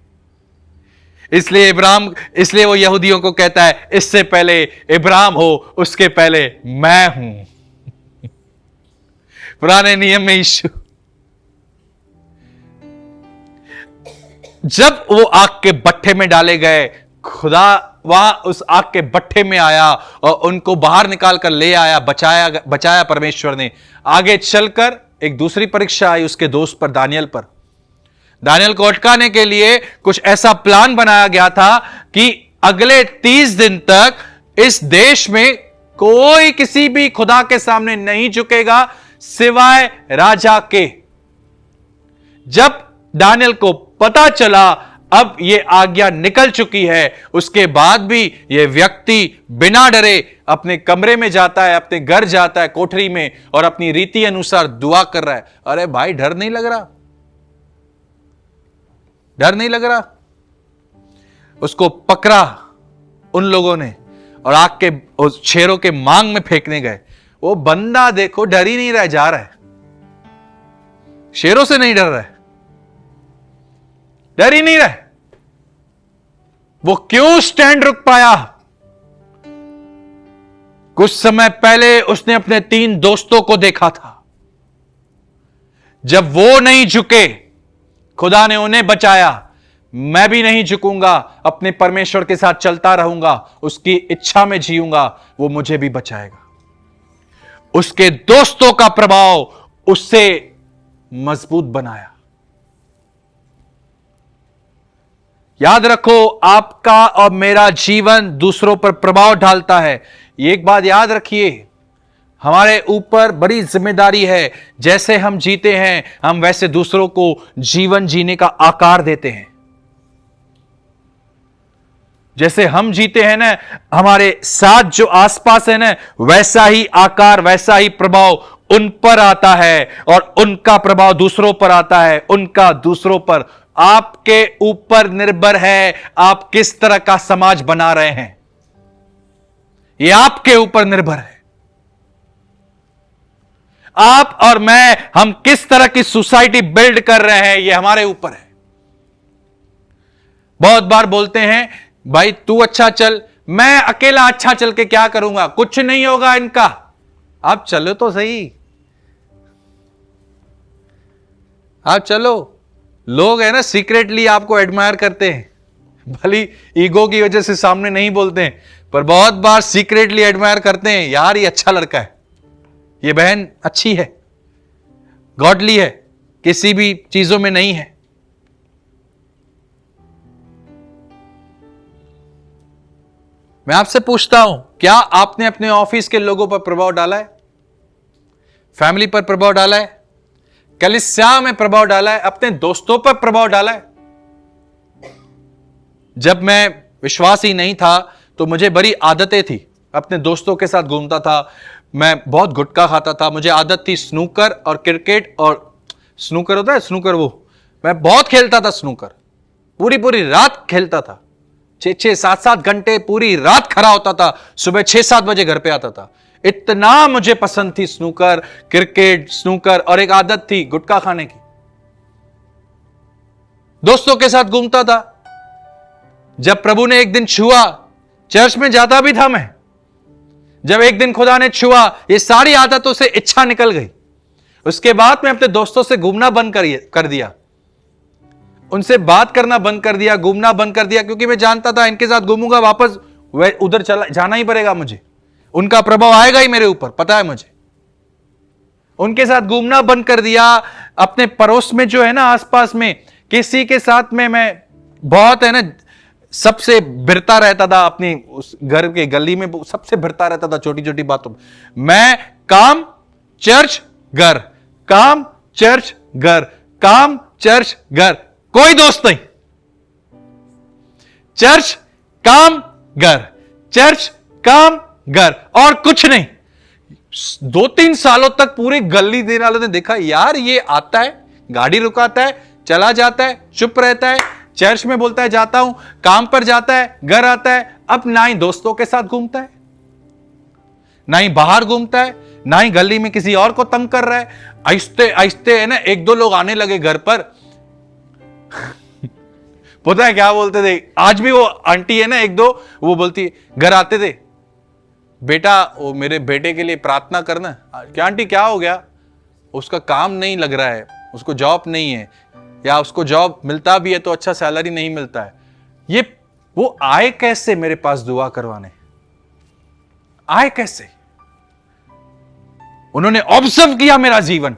इसलिए वो यहूदियों को कहता है इससे पहले इब्राहिम हो, उसके पहले मैं हूं। पुराने नियम में यीशु, जब वो आग के भट्ठे में डाले गए, खुदा वहां उस आग के भट्ठे में आया और उनको बाहर निकाल कर ले आया, बचाया परमेश्वर ने। आगे चलकर एक दूसरी परीक्षा आई उसके दोस्त पर, दानियल पर। दानियल को अटकाने के लिए कुछ ऐसा प्लान बनाया गया था कि अगले 30 दिन तक इस देश में कोई किसी भी खुदा के सामने नहीं झुकेगा सिवाय राजा के। जब दानियल को पता चला अब ये आज्ञा निकल चुकी है, उसके बाद भी ये व्यक्ति बिना डरे अपने कमरे में जाता है, अपने घर जाता है, कोठरी में, और अपनी रीति अनुसार दुआ कर रहा है। अरे भाई, डर नहीं लग रहा? डर नहीं लग रहा? उसको पकड़ा उन लोगों ने और आग के शेरों के मांग में फेंकने गए। वो बंदा देखो डर ही नहीं रहा, जा रहा है, शेरों से नहीं डर रहा है, डर ही नहीं रहा। वो क्यों स्टैंड रुक पाया? कुछ समय पहले उसने अपने 3 दोस्तों को देखा था, जब वो नहीं झुके खुदा ने उन्हें बचाया। मैं भी नहीं झुकूंगा, अपने परमेश्वर के साथ चलता रहूंगा, उसकी इच्छा में जीऊंगा, वो मुझे भी बचाएगा। उसके दोस्तों का प्रभाव उससे मजबूत बनाया। याद रखो, आपका और मेरा जीवन दूसरों पर प्रभाव डालता है। ये एक बात याद रखिए, हमारे ऊपर बड़ी जिम्मेदारी है। जैसे हम जीते हैं, हम वैसे दूसरों को जीवन जीने का आकार देते हैं। जैसे हम जीते हैं ना, हमारे साथ जो आसपास है ना, वैसा ही आकार, वैसा ही प्रभाव उन पर आता है, और उनका प्रभाव दूसरों पर आता है, उनका दूसरों पर। आपके ऊपर निर्भर है आप किस तरह का समाज बना रहे हैं। यह आपके ऊपर निर्भर है। आप और मैं, हम किस तरह की सोसाइटी बिल्ड कर रहे हैं, यह हमारे ऊपर है। बहुत बार बोलते हैं, भाई तू अच्छा चल, मैं अकेला अच्छा चल के क्या करूंगा, कुछ नहीं होगा इनका, आप चलो तो सही, आप चलो। लोग है ना सीक्रेटली आपको एडमायर करते हैं, भली ईगो की वजह से सामने नहीं बोलते हैं, पर बहुत बार सीक्रेटली एडमायर करते हैं, यार ये अच्छा लड़का है, ये बहन अच्छी है, गॉडली है, किसी भी चीजों में नहीं है। मैं आपसे पूछता हूं, क्या आपने अपने ऑफिस के लोगों पर प्रभाव डाला है? फैमिली पर प्रभाव डाला है? कलीसिया में प्रभाव डाला है? अपने दोस्तों पर प्रभाव डाला है? जब मैं विश्वासी नहीं था तो मुझे बड़ी आदतें थी, अपने दोस्तों के साथ घूमता था, मैं बहुत गुटखा खाता था, मुझे आदत थी स्नूकर और क्रिकेट, और स्नूकर होता है स्नूकर, वो मैं बहुत खेलता था स्नूकर, पूरी पूरी रात खेलता था, 6-6, 7-7 घंटे पूरी रात खड़ा होता था, सुबह 6-7 बजे घर पे आता था। इतना मुझे पसंद थी स्नूकर, क्रिकेट, स्नूकर, और एक आदत थी गुटखा खाने की। दोस्तों के साथ घूमता था। जब प्रभु ने एक दिन छुआ, चर्च में जाता भी था मैं, जब एक दिन खुदा ने छुआ, ये सारी आदतों से इच्छा निकल गई। उसके बाद मैं अपने दोस्तों से घूमना बंद कर दिया, उनसे बात करना बंद कर दिया, घूमना बंद कर दिया, क्योंकि मैं जानता था इनके साथ घूमूंगा वापस उधर जाना ही पड़ेगा मुझे, उनका प्रभाव आएगा ही मेरे ऊपर, पता है मुझे। उनके साथ घूमना बंद कर दिया। अपने पड़ोस में जो है ना, आसपास में किसी के साथ में मैं बहुत है ना, सबसे भिड़ता रहता था, अपनी उस घर के गली में सबसे भिड़ता रहता था छोटी छोटी बातों में। मैं काम चर्च घर, काम चर्च घर, काम चर्च घर, कोई दोस्त नहीं, चर्च काम घर, चर्च काम घर, और कुछ नहीं। 2-3 सालों तक पूरी गली देने वालों ने देखा, यार ये आता है, गाड़ी रुकाता है, चला जाता है, चुप रहता है, चर्च में बोलता है जाता हूं, काम पर जाता है, घर आता है, अब ना ही दोस्तों के साथ घूमता है, ना ही बाहर घूमता है, ना ही गली में किसी और को तंग कर रहा है। आहिस्ते आहिस्ते है ना, 1-2 लोग आने लगे घर पर। पता है क्या बोलते थे? आज भी वो आंटी है ना 1-2, वो बोलती, घर आते थे, बेटा वो मेरे बेटे के लिए प्रार्थना करना। क्या आंटी क्या हो गया? उसका काम नहीं लग रहा है, उसको जॉब नहीं है, या उसको जॉब मिलता भी है तो अच्छा सैलरी नहीं मिलता है। ये वो आए कैसे मेरे पास दुआ करवाने? आए कैसे? उन्होंने ऑब्जर्व किया मेरा जीवन,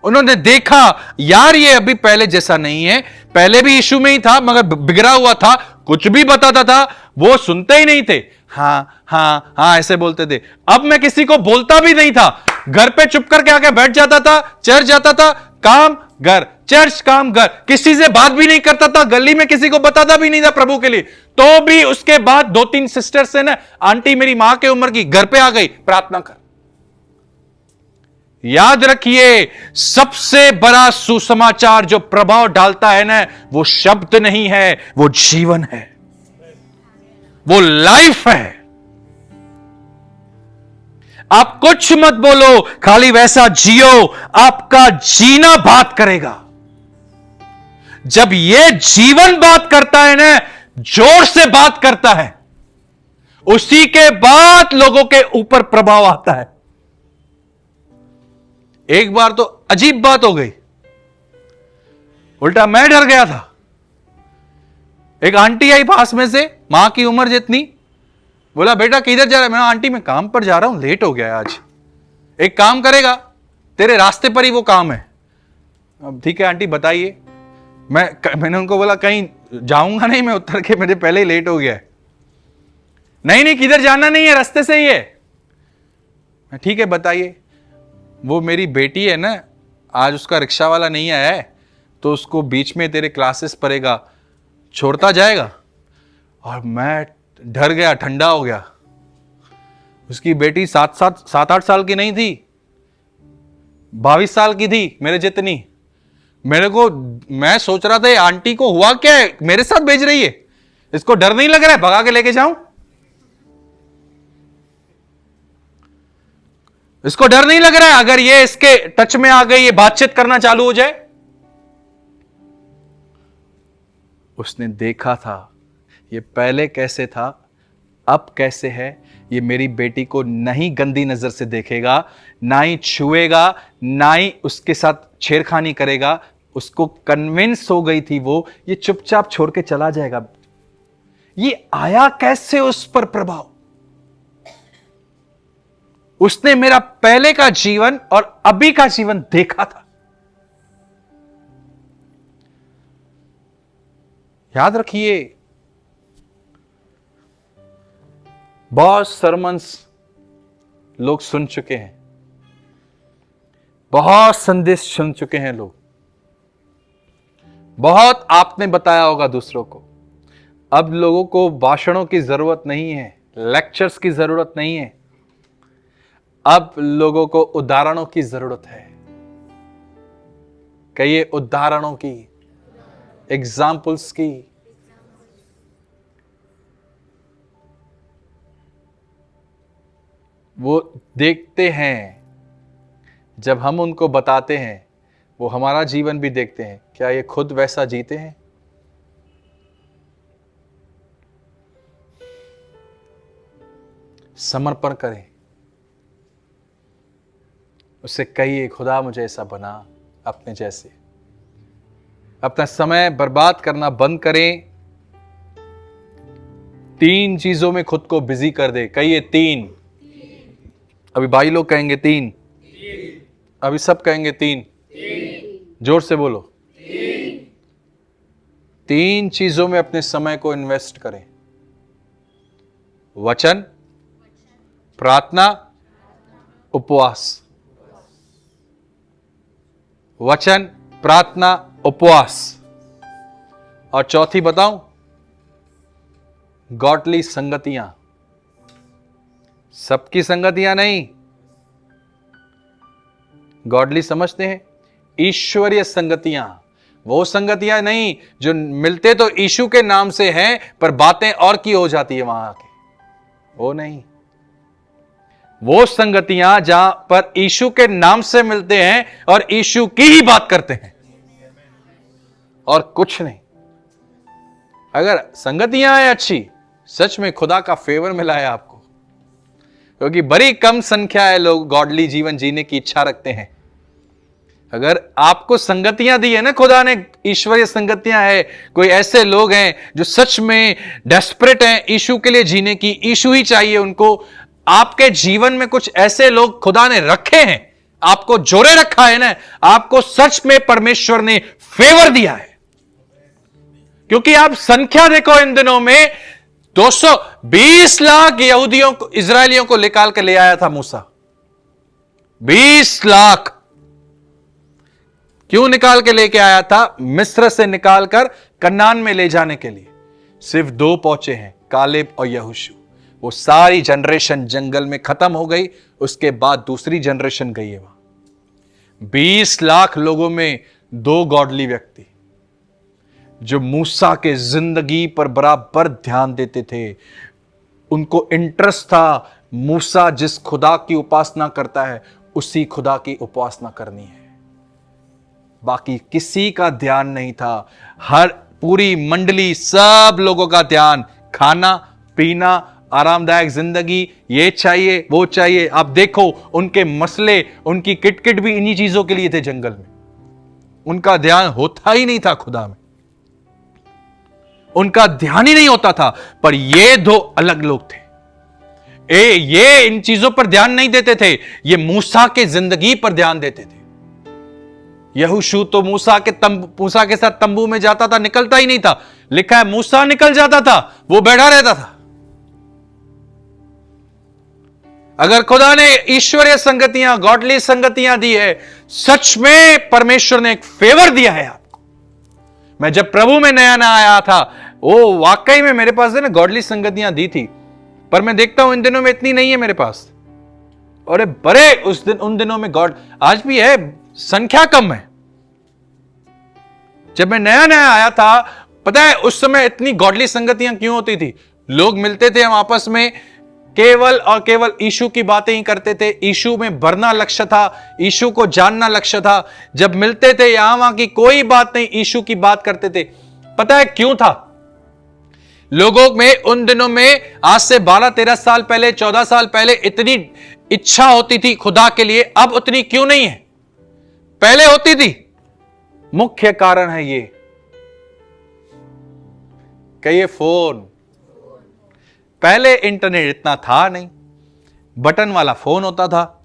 उन्होंने देखा, यार ये अभी पहले जैसा नहीं है, पहले भी यीशु में ही था मगर बिगड़ा हुआ था, कुछ भी बताता था वो सुनते ही नहीं थे, हाँ हाँ हाँ ऐसे बोलते थे। अब मैं किसी को बोलता भी नहीं था, घर पे चुप करके आके बैठ जाता था, चर्च जाता था, काम घर, चर्च काम घर, किसी से बात भी नहीं करता था, गली में किसी को बताता भी नहीं था प्रभु के लिए। तो भी उसके बाद 2-3 सिस्टर्स से ना, आंटी मेरी मां के उम्र की घर पे आ गई, प्रार्थना कर। याद रखिए, सबसे बड़ा सुसमाचार जो प्रभाव डालता है ना, वो शब्द नहीं है, वो जीवन है, वो लाइफ है। आप कुछ मत बोलो, खाली वैसा जियो, आपका जीना बात करेगा। जब ये जीवन बात करता है ना, जोर से बात करता है, उसी के बाद लोगों के ऊपर प्रभाव आता है। एक बार तो अजीब बात हो गई, उल्टा मैं डर गया था। एक आंटी आई पास में से, मां की उम्र जितनी, बोला बेटा किधर जा रहा है? मैं आंटी मैं काम पर जा रहा हूं, लेट हो गया आज। एक काम करेगा, तेरे रास्ते पर ही वो काम है। अब ठीक है आंटी बताइए। मैंने उनको बोला कहीं जाऊंगा नहीं मैं उतर के, मुझे पहले ही लेट हो गया है। नहीं नहीं किधर जाना नहीं है, रास्ते से ही है। ठीक है बताइए। वो मेरी बेटी है ना, आज उसका रिक्शा वाला नहीं आया है तो उसको बीच में तेरे क्लासेस पड़ेगा, छोड़ता जाएगा। और मैं डर गया, ठंडा हो गया। उसकी बेटी 7-8 साल की नहीं थी, 22 साल की थी, मेरे जितनी। मैं सोच रहा था आंटी को हुआ क्या है, मेरे साथ भेज रही है, इसको डर नहीं लग रहा है भगा के लेके जाऊं? इसको डर नहीं लग रहा है अगर ये इसके टच में आ गई, ये बातचीत करना चालू हो जाए? उसने देखा था ये पहले कैसे था, अब कैसे है। ये मेरी बेटी को नहीं गंदी नजर से देखेगा, ना ही छुएगा, ना ही उसके साथ छेड़खानी करेगा। उसको कन्विंस हो गई थी वो, ये चुपचाप छोड़ के चला जाएगा। ये आया कैसे उस पर प्रभाव? उसने मेरा पहले का जीवन और अभी का जीवन देखा था। याद रखिए, बहुत सरमन्स लोग सुन चुके हैं, बहुत संदेश सुन चुके हैं लोग, बहुत आपने बताया होगा दूसरों को। अब लोगों को भाषणों की जरूरत नहीं है, लेक्चर्स की जरूरत नहीं है, अब लोगों को उदाहरणों की जरूरत है। कहिए उदाहरणों की, एग्जाम्पल्स की। वो देखते हैं, जब हम उनको बताते हैं वो हमारा जीवन भी देखते हैं, क्या ये खुद वैसा जीते हैं? समर्पण करें, उससे कहिए खुदा मुझे ऐसा बना अपने जैसे। अपना समय बर्बाद करना बंद करें। 3 चीजों में खुद को बिजी कर दे। कहिए 3। अभी भाई लोग कहेंगे 3, अभी सब कहेंगे 3। जोर से बोलो 3 चीजों में अपने समय को इन्वेस्ट करें। वचन, प्रार्थना, उपवास। वचन, प्रार्थना, उपवास। और चौथी बताऊं, गॉडली संगतियां। सबकी संगतियां नहीं, गॉडली समझते हैं ईश्वरीय संगतियां। वो संगतियां नहीं जो मिलते तो यीशु के नाम से हैं पर बातें और की हो जाती है वहां आके, वो नहीं। वो संगतियां जहां पर यीशु के नाम से मिलते हैं और यीशु की ही बात करते हैं और कुछ नहीं। अगर संगतियां हैं अच्छी, सच में खुदा का फेवर मिला है आपको, क्योंकि बड़ी कम संख्या है लोग गॉडली जीवन जीने की इच्छा रखते हैं। अगर आपको संगतियां दी है ना खुदा ने, ईश्वरीय संगतियां है, कोई ऐसे लोग हैं जो सच में डेस्परेट हैं यीशु के लिए जीने की, यीशु ही चाहिए उनको। आपके जीवन में कुछ ऐसे लोग खुदा ने रखे हैं, आपको जोड़े रखा है ना, आपको सच में परमेश्वर ने फेवर दिया है। क्योंकि आप संख्या देखो, इन दिनों में 220 लाख यहूदियों को, इजरायलियों को निकाल के ले आया था मूसा। 20 लाख क्यों निकाल के लेके आया था? मिस्र से निकालकर कनान में ले जाने के लिए। सिर्फ 2 पहुंचे हैं, कालेब और यहोशू। वो सारी जनरेशन जंगल में खत्म हो गई, उसके बाद दूसरी जनरेशन गई है वहां। 20 लाख लोगों में 2 गॉडली व्यक्ति जो मूसा के जिंदगी पर बराबर ध्यान देते थे। उनको इंटरेस्ट था, मूसा जिस खुदा की उपासना करता है उसी खुदा की उपासना करनी है। बाकी किसी का ध्यान नहीं था। हर पूरी मंडली, सब लोगों का ध्यान खाना पीना, आरामदायक जिंदगी, ये चाहिए वो चाहिए। आप देखो उनके मसले, उनकी किटकिट भी इन्हीं चीजों के लिए थे जंगल में। उनका ध्यान होता ही नहीं था खुदा में। उनका ध्यान ही नहीं होता था। पर ये दो अलग लोग थे। ये इन चीजों पर ध्यान नहीं देते थे, ये मूसा के जिंदगी पर ध्यान देते थे। यहोशू तो मूसा के साथ तंबू में जाता था, निकलता ही नहीं था। लिखा है मूसा निकल जाता था, वो बैठा रहता था। अगर खुदा ने ईश्वरीय संगतियां, गॉडली संगतियां दी है, सच में परमेश्वर ने एक फेवर दिया है आपको। मैं जब प्रभु में नया नया आया था, वो वाकई में मेरे पास है ना गॉडली संगतियां दी थी, पर मैं देखता हूं इन दिनों में इतनी नहीं है मेरे पास। और बड़े उन दिनों में गॉड आज भी है, संख्या कम है। जब मैं नया नया आया था, पता है उस समय इतनी गॉडली संगतियां क्यों होती थी? लोग मिलते थे, हम आपस में केवल और केवल यीशु की बातें ही करते थे। यीशु में भरना लक्ष्य था, यीशु को जानना लक्ष्य था। जब मिलते थे यहां वहां की कोई बात नहीं, यीशु की बात करते थे। पता है क्यों था? लोगों में उन दिनों में, आज से 12-13 साल पहले, 14 साल पहले इतनी इच्छा होती थी खुदा के लिए, अब उतनी क्यों नहीं है? पहले होती थी। मुख्य कारण है ये कहिए फोन। पहले इंटरनेट इतना था नहीं, बटन वाला फोन होता था,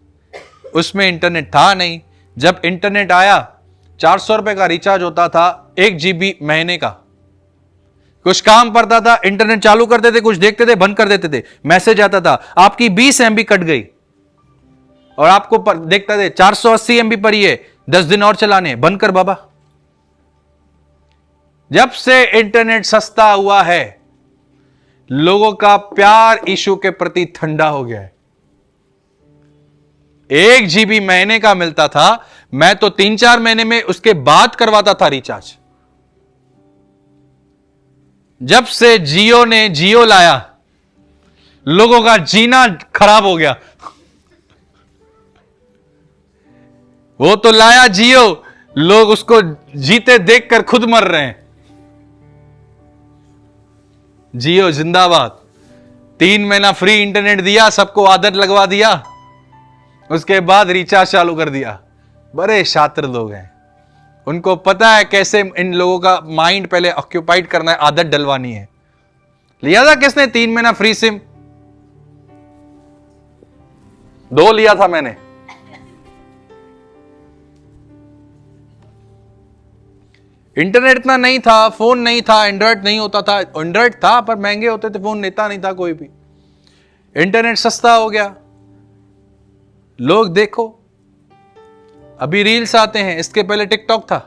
उसमें इंटरनेट था नहीं। जब इंटरनेट आया 400 रुपए का रिचार्ज होता था, 1 GB महीने का। कुछ काम पड़ता था, इंटरनेट चालू करते थे, कुछ देखते थे, बंद कर देते थे, मैसेज आता था आपकी 20 MB कट गई, और आपको देखते थे 480 MB पर ही है, 10 दिन और चलाने, बंद कर बाबा। जब से इंटरनेट सस्ता हुआ है, लोगों का प्यार यीशु के प्रति ठंडा हो गया है। 1 GB महीने का मिलता था, मैं तो 3-4 महीने में उसके बाद करवाता था रिचार्ज। जब से जियो लाया, लोगों का जीना खराब हो गया। वो तो लाया जियो, लोग उसको जीते देखकर खुद मर रहे हैं। जियो जिंदाबाद। 3 महीना फ्री इंटरनेट दिया, सबको आदत लगवा दिया, उसके बाद रिचार्ज चालू कर दिया। बड़े शातिर लोग हैं, उनको पता है कैसे इन लोगों का माइंड पहले ऑक्यूपाइड करना है, आदत डलवानी है। लिया था किसने 3 महीना फ्री सिम? 2 लिया था मैंने। इंटरनेट इतना नहीं था, फोन नहीं था, एंड्रॉइड नहीं होता था। एंड्रॉइड था पर महंगे होते थे, फोन लेता नहीं था कोई भी। इंटरनेट सस्ता हो गया। लोग देखो, अभी रील्स आते हैं, इसके पहले टिकटॉक था,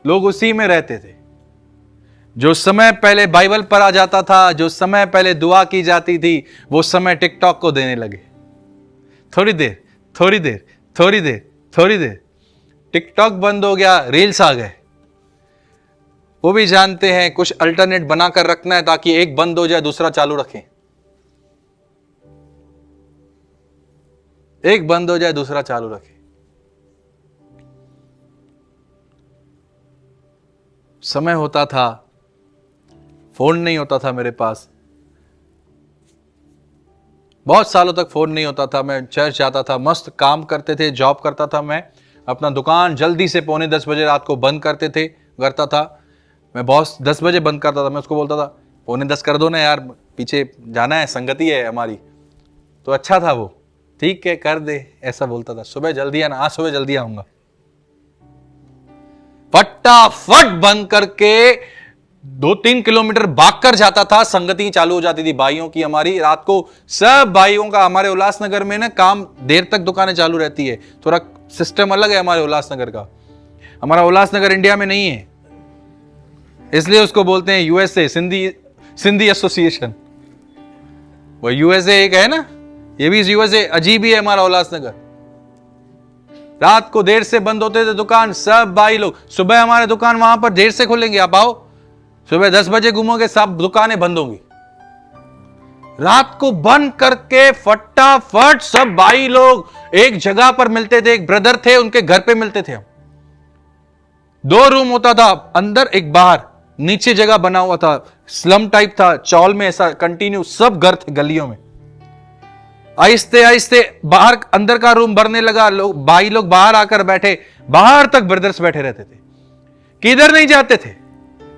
लोग उसी में रहते थे। जो समय पहले बाइबल पढ़ा जाता था, जो समय पहले दुआ की जाती थी, वो समय टिकटॉक को देने लगे। थोड़ी देर, थोड़ी देर, थोड़ी देर, थोड़ी देर, टिकटॉक बंद हो गया, रील्स आ गए। वो भी जानते हैं कुछ अल्टरनेट बनाकर रखना है ताकि एक बंद हो जाए दूसरा चालू रखें, एक बंद हो जाए दूसरा चालू रखें। समय होता था, फोन नहीं होता था मेरे पास, बहुत सालों तक फोन नहीं होता था। मैं चर्च जाता था, मस्त काम करते थे, जॉब करता था मैं। अपना दुकान जल्दी से 9:45 बजे रात को बंद करता था। मैं बॉस 10 बजे बंद करता था, मैं उसको बोलता था 9:45 कर दो ना यार, पीछे जाना है, संगति है हमारी। तो अच्छा था वो, ठीक है कर दे, ऐसा बोलता था। सुबह जल्दी आना, आज सुबह जल्दी आऊंगा। फटाफट बंद करके 2-3 किलोमीटर भागकर जाता था। संगति चालू हो जाती थी भाइयों की हमारी। रात को सब भाइयों का, हमारे उल्लासनगर में ना काम देर तक दुकानें चालू रहती है, थोड़ा सिस्टम अलग है हमारे उल्लासनगर का। हमारा उल्लासनगर इंडिया में नहीं है, इसलिए उसको बोलते हैं यूएसए, सिंधी एसोसिएशन। वो यूएसए एक है ना, ये भी यूएसए। अजीब ही है हमारा उल्लासनगर। रात को देर से बंद होते थे दुकान, सब भाई लोग। सुबह हमारे दुकान वहां पर देर से खुलेंगे, आप आओ, सुबह 10 बजे घूमोगे, सब दुकानें बंद होंगी। रात को बंद करके फटाफट सब भाई लोग एक जगह पर मिलते थे। एक ब्रदर थे, उनके घर पे मिलते थे हम। 2 रूम होता था, अंदर एक बाहर, नीचे जगह बना हुआ था, स्लम टाइप था, चौल में ऐसा कंटिन्यू सब घर थे गलियों में। आहिस्ते आहिस्ते बाहर अंदर का रूम भरने लगा, लोग भाई लोग बाहर आकर बैठे, बाहर तक ब्रदर्स बैठे रहते थे, किधर नहीं जाते थे।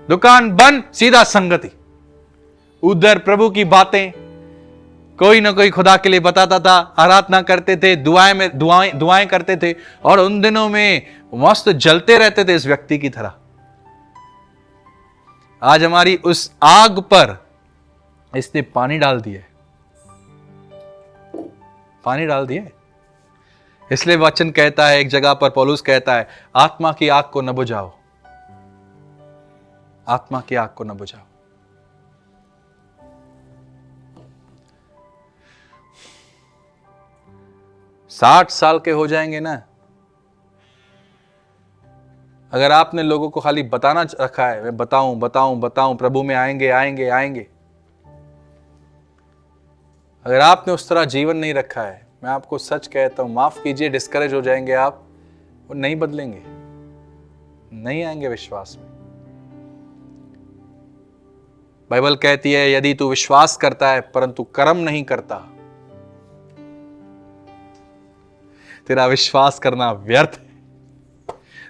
दुकान बंद, सीधा संगति। उधर प्रभु की बातें कोई ना कोई खुदा के लिए बताता था, आराधना करते थे, दुआएं करते थे, और उन दिनों में मस्त जलते रहते थे इस व्यक्ति की तरह। आज हमारी उस आग पर इसने पानी डाल दिया, पानी डाल दिया। इसलिए वचन कहता है, एक जगह पर पौलुस कहता है, आत्मा की आग को न बुझाओ, आत्मा की आग को न बुझाओ। साठ साल के हो जाएंगे ना, अगर आपने लोगों को खाली बताना रखा है, मैं बताऊं बताऊं बताऊं, प्रभु में आएंगे आएंगे आएंगे, अगर आपने उस तरह जीवन नहीं रखा है, मैं आपको सच कहता हूं, माफ कीजिए, डिस्करेज हो जाएंगे आप, वो नहीं बदलेंगे, नहीं आएंगे विश्वास में। बाइबल कहती है, यदि तू विश्वास करता है परंतु कर्म नहीं करता, तेरा विश्वास करना व्यर्थ है।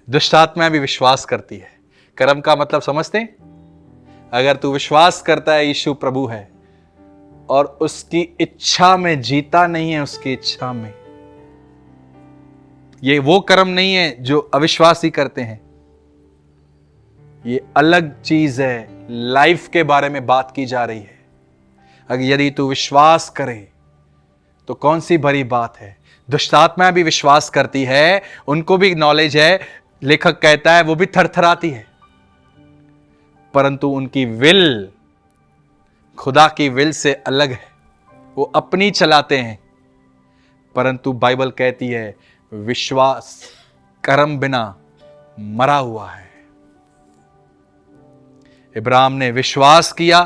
दुष्ट आत्मा भी विश्वास करती है। कर्म का मतलब समझते हैं? अगर तू विश्वास करता है यीशु प्रभु है और उसकी इच्छा में जीता नहीं है, उसकी इच्छा में, ये वो कर्म नहीं है जो अविश्वासी करते हैं, ये अलग चीज है। लाइफ के बारे में बात की जा रही है। अगर यदि तू विश्वास करे तो कौन सी बड़ी बात है। दुष्ट आत्मा भी विश्वास करती है, उनको भी नॉलेज है, लेखक कहता है वो भी थरथराती है, परंतु उनकी विल खुदा की विल से अलग है, वो अपनी चलाते हैं। परंतु बाइबल कहती है विश्वास कर्म बिना मरा हुआ है। इब्राहिम ने विश्वास किया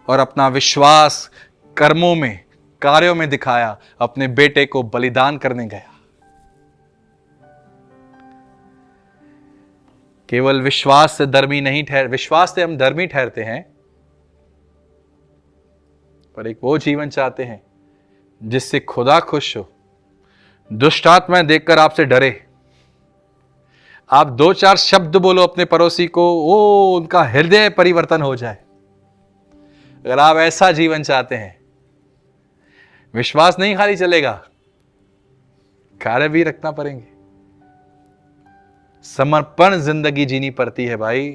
और अपना विश्वास कर्मों में, कार्यों में दिखाया, अपने बेटे को बलिदान करने गया। केवल विश्वास से धर्मी नहीं विश्वास से हम धर्मी ठहरते हैं, पर एक वो जीवन चाहते हैं जिससे खुदा खुश हो। दुष्ट आत्मा देखकर आपसे डरे। आप दो चार शब्द बोलो अपने पड़ोसी को, वो उनका हृदय परिवर्तन हो जाए। अगर आप ऐसा जीवन चाहते हैं, विश्वास नहीं खाली चलेगा, कार्य भी रखना पड़ेंगे। समर्पण जिंदगी जीनी पड़ती है भाई।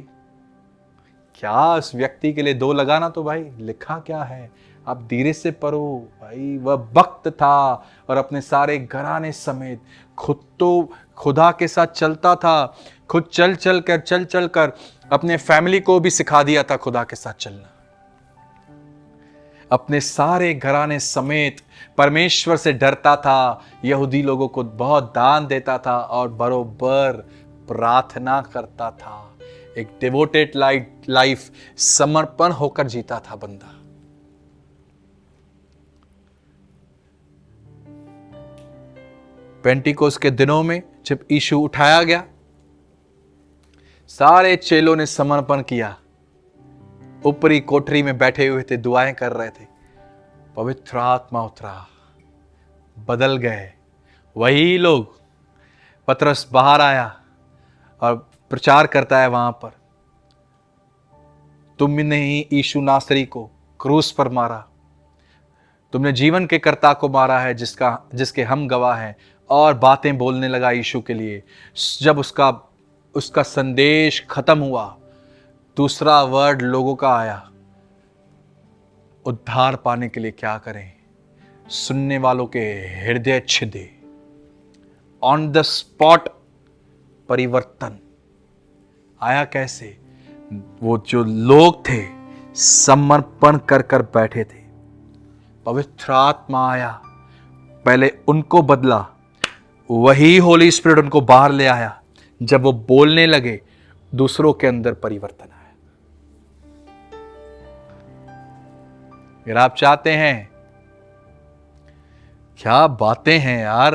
क्या उस व्यक्ति के लिए दो लगाना, तो भाई लिखा क्या है, आप धीरे से पढ़ो भाई। वह भक्त था और अपने सारे घराने समेत खुद तो खुदा के साथ चलता था, खुद चल चल कर अपने फैमिली को भी सिखा दिया था खुदा के साथ चलना। अपने सारे घराने समेत परमेश्वर से डरता था, यहूदी लोगों को बहुत दान देता था और बरोबर प्रार्थना करता था। एक डिवोटेड लाइफ, समर्पण होकर जीता था बंदा। पेंटिकोस के दिनों में जब यीशु उठाया गया, सारे चेलों ने समर्पण किया। ऊपरी कोठरी में बैठे हुए थे, दुआएं कर रहे थे। पवित्र आत्मा उतरा, बदल गए वही लोग। पतरस बाहर आया और प्रचार करता है वहां पर, तुमने ही यीशु नासरी को क्रूस पर मारा, तुमने जीवन के कर्ता को मारा है, जिसके हम गवाह हैं। और बातें बोलने लगा यीशु के लिए। जब उसका संदेश खत्म हुआ, दूसरा वर्ड लोगों का आया, उद्धार पाने के लिए क्या करें। सुनने वालों के हृदय छिदे, ऑन द स्पॉट परिवर्तन आया। कैसे? वो जो लोग थे समर्पण कर कर बैठे थे, पवित्र आत्मा आया, पहले उनको बदला, वही होली स्पिरिट उनको बाहर ले आया। जब वो बोलने लगे, दूसरों के अंदर परिवर्तन आया। अगर आप चाहते हैं, क्या बातें हैं यार।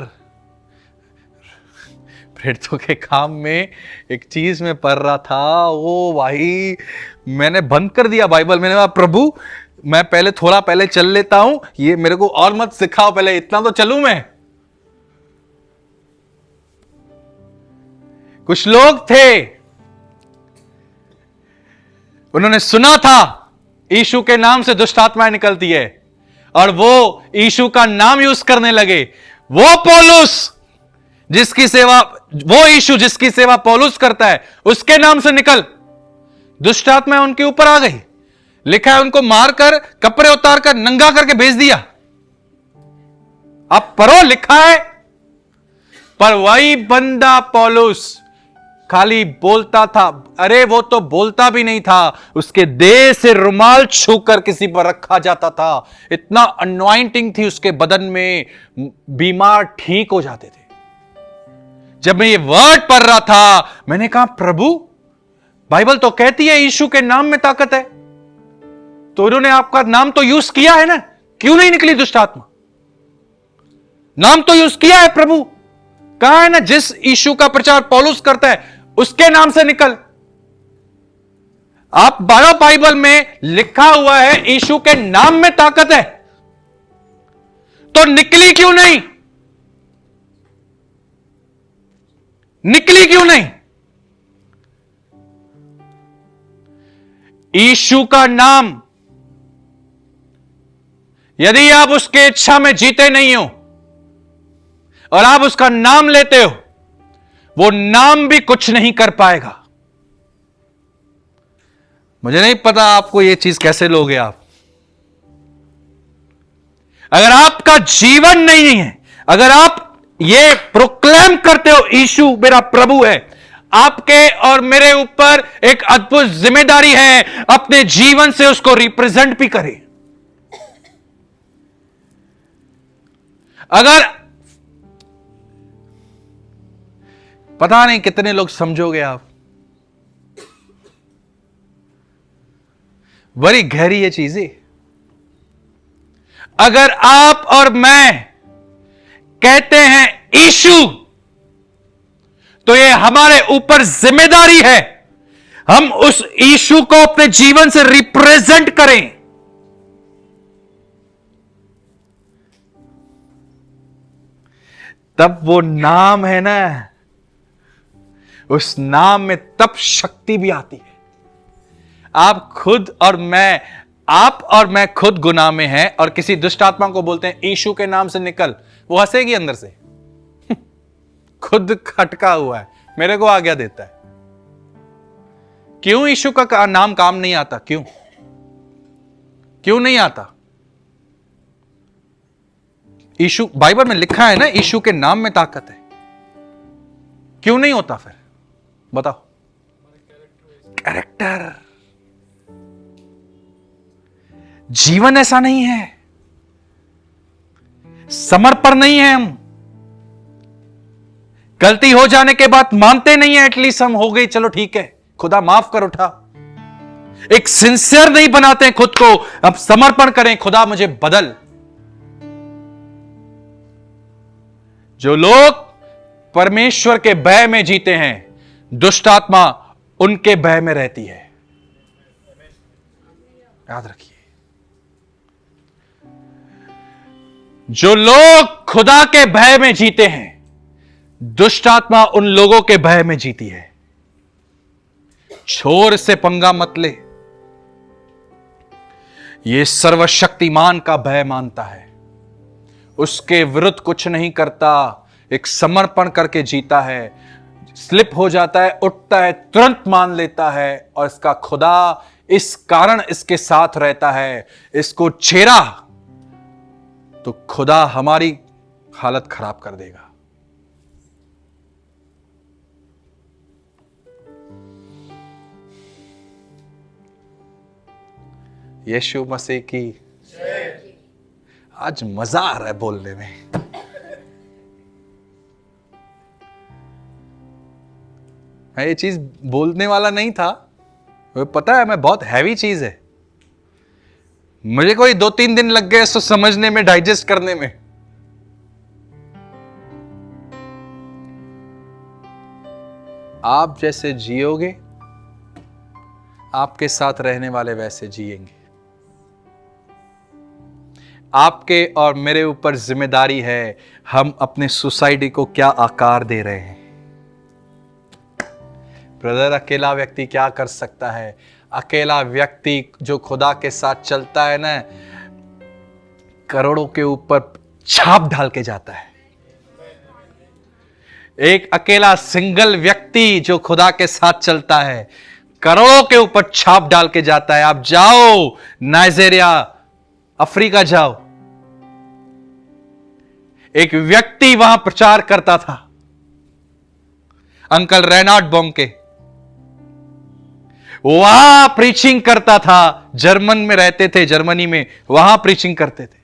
प्रेरितों के काम में एक चीज में पढ़ रहा था, वो भाई मैंने बंद कर दिया बाइबल। मैंने कहा प्रभु मैं पहले थोड़ा पहले चल लेता हूं, ये मेरे को और मत सिखाओ, पहले इतना तो चलूं मैं। कुछ लोग थे उन्होंने सुना था यीशु के नाम से दुष्ट आत्माएं निकलती है और वो यीशु का नाम यूज करने लगे। वो पौलुस जिसकी सेवा, वो यीशु जिसकी सेवा पौलुस करता है, उसके नाम से निकल दुष्ट आत्माएं उनके ऊपर आ गई। लिखा है उनको मारकर, कपड़े उतार कर, नंगा करके भेज दिया। अब पढ़ो, लिखा है। पर वही बंदा पौलुस खाली बोलता था। अरे वो तो बोलता भी नहीं था, उसके देह से रुमाल छूकर किसी पर रखा जाता था। इतना अनॉइंटिंग थी उसके बदन में, बीमार ठीक हो जाते थे। जब मैं ये वर्ड पढ़ रहा था, मैंने कहा प्रभु, बाइबल तो कहती है यीशु के नाम में ताकत है, तो उन्होंने आपका नाम तो यूज किया है ना, क्यों नहीं निकली दुष्ट आत्मा? नाम तो यूज किया है प्रभु, कहा है ना जिस यीशु का प्रचार पौलुस करता है उसके नाम से निकल। आप बाइबल में लिखा हुआ है यीशु के नाम में ताकत है, तो निकली क्यों नहीं? निकली क्यों नहीं? यीशु का नाम, यदि आप उसके इच्छा में जीते नहीं हो और आप उसका नाम लेते हो, वो नाम भी कुछ नहीं कर पाएगा। मुझे नहीं पता आपको ये चीज कैसे लोगे आप। अगर आपका जीवन नहीं है, अगर आप ये प्रोक्लेम करते हो यीशु मेरा प्रभु है, आपके और मेरे ऊपर एक अद्भुत जिम्मेदारी है अपने जीवन से उसको रिप्रेजेंट भी करें। अगर पता नहीं कितने लोग समझोगे आप, बड़ी गहरी ये चीजें। अगर आप और मैं कहते हैं यीशु, तो ये हमारे ऊपर जिम्मेदारी है हम उस यीशु को अपने जीवन से रिप्रेजेंट करें। तब वो नाम है ना, उस नाम में तब शक्ति भी आती है। आप और मैं खुद गुनाह में हैं और किसी दुष्ट आत्मा को बोलते हैं यीशु के नाम से निकल, वो हंसेगी अंदर से। खुद खटका हुआ है, मेरे को आज्ञा देता है। क्यों यीशु का नाम काम नहीं आता? क्यों नहीं आता? यीशु, बाइबल में लिखा है ना यीशु के नाम में ताकत है, क्यों नहीं होता? फिर बताओ। कैरेक्टर, जीवन ऐसा नहीं है, समर्पण नहीं है। हम गलती हो जाने के बाद मानते नहीं है, एटलीस्ट हम हो गई, चलो ठीक है, खुदा माफ कर, उठा। एक सिंसियर नहीं बनाते हैं खुद को, अब समर्पण करें, खुदा मुझे बदल। जो लोग परमेश्वर के भय में जीते हैं, दुष्ट आत्मा उनके भय में रहती है। याद रखिए, जो लोग खुदा के भय में जीते हैं, दुष्ट आत्मा उन लोगों के भय में जीती है। छोर से पंगा मत ले, यह सर्वशक्तिमान का भय मानता है, उसके विरुद्ध कुछ नहीं करता, एक समर्पण करके जीता है। स्लिप हो जाता है, उठता है, तुरंत मान लेता है, और इसका खुदा इस कारण इसके साथ रहता है। इसको छेड़ा तो खुदा हमारी हालत खराब कर देगा। यीशु मसीह की आज मजा आ रहा है बोलने में। मैं ये चीज बोलने वाला नहीं था, पता है मैं बहुत हैवी चीज है, मुझे कोई 2-3 दिन लग गए इसको समझने में, डाइजेस्ट करने में। आप जैसे जियोगे, आपके साथ रहने वाले वैसे जिएंगे। आपके और मेरे ऊपर जिम्मेदारी है हम अपने सोसाइटी को क्या आकार दे रहे हैं। ब्रदर, अकेला व्यक्ति क्या कर सकता है? अकेला व्यक्ति जो खुदा के साथ चलता है ना, करोड़ों के ऊपर छाप डाल के जाता है। एक अकेला सिंगल व्यक्ति जो खुदा के साथ चलता है, करोड़ों के ऊपर छाप डाल के जाता है। आप जाओ नाइजीरिया, अफ्रीका जाओ, एक व्यक्ति वहां प्रचार करता था, अंकल रेनार्ड बोंके, वहां प्रीचिंग करता था। जर्मन में रहते थे, जर्मनी में, वहां प्रीचिंग करते थे,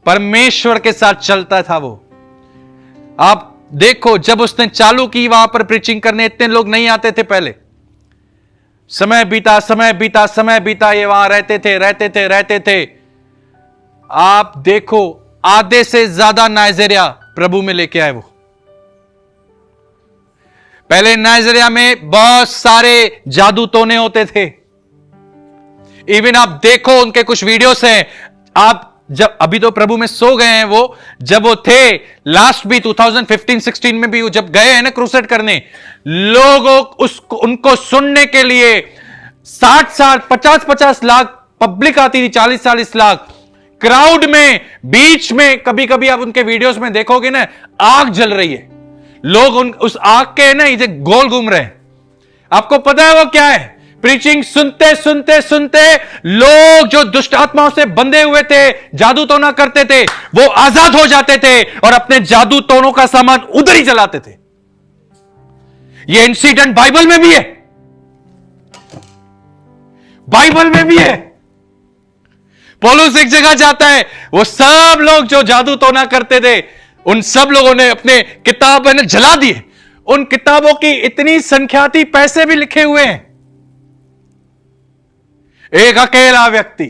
परमेश्वर के साथ चलता था वो। आप देखो, जब उसने चालू की वहां पर प्रीचिंग करने, इतने लोग नहीं आते थे पहले। समय बीता, समय बीता, समय बीता, ये वहां रहते थे। आप देखो, आधे से ज्यादा नाइजीरिया प्रभु में लेके आए वो। पहले नाइजीरिया में बहुत सारे जादू टोने होते थे। इवन आप देखो, उनके कुछ वीडियोस हैं। आप जब, अभी तो प्रभु में सो गए हैं वो, जब वो थे लास्ट भी 2015-16 में भी जब गए हैं ना क्रूसेड करने, लोगों उसको उनको सुनने के लिए 60 50 लाख पब्लिक आती थी, 40 लाख क्राउड में, बीच में। कभी कभी आप उनके वीडियोस में देखोगे ना, आग जल रही है, लोग उस आग के ना इधर गोल घूम रहे हैं। आपको पता है वो क्या है? प्रीचिंग सुनते सुनते सुनते लोग जो दुष्ट आत्माओं से बंधे हुए थे, जादू टोना करते थे, वो आजाद हो जाते थे और अपने जादू टोनों का सामान उधर ही जलाते थे। ये इंसिडेंट बाइबल में भी है, बाइबल में भी है। पौलुस एक जगह जाता है, वो सब लोग जो जादू टोना करते थे, उन सब लोगों ने अपने किताब ने जला दिए। उन किताबों की इतनी संख्या थी, पैसे भी लिखे हुए हैं। एक अकेला व्यक्ति,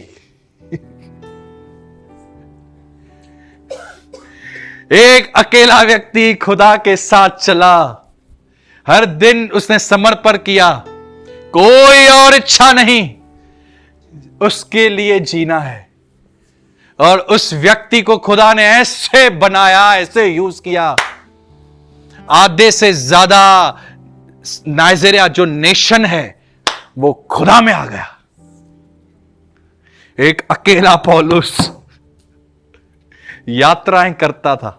एक अकेला व्यक्ति खुदा के साथ चला। हर दिन उसने समर्पण किया, कोई और इच्छा नहीं, उसके लिए जीना है। और उस व्यक्ति को खुदा ने ऐसे बनाया, ऐसे यूज किया, आधे से ज्यादा नाइजीरिया जो नेशन है वो खुदा में आ गया। एक अकेला पौलुस यात्राएं करता था,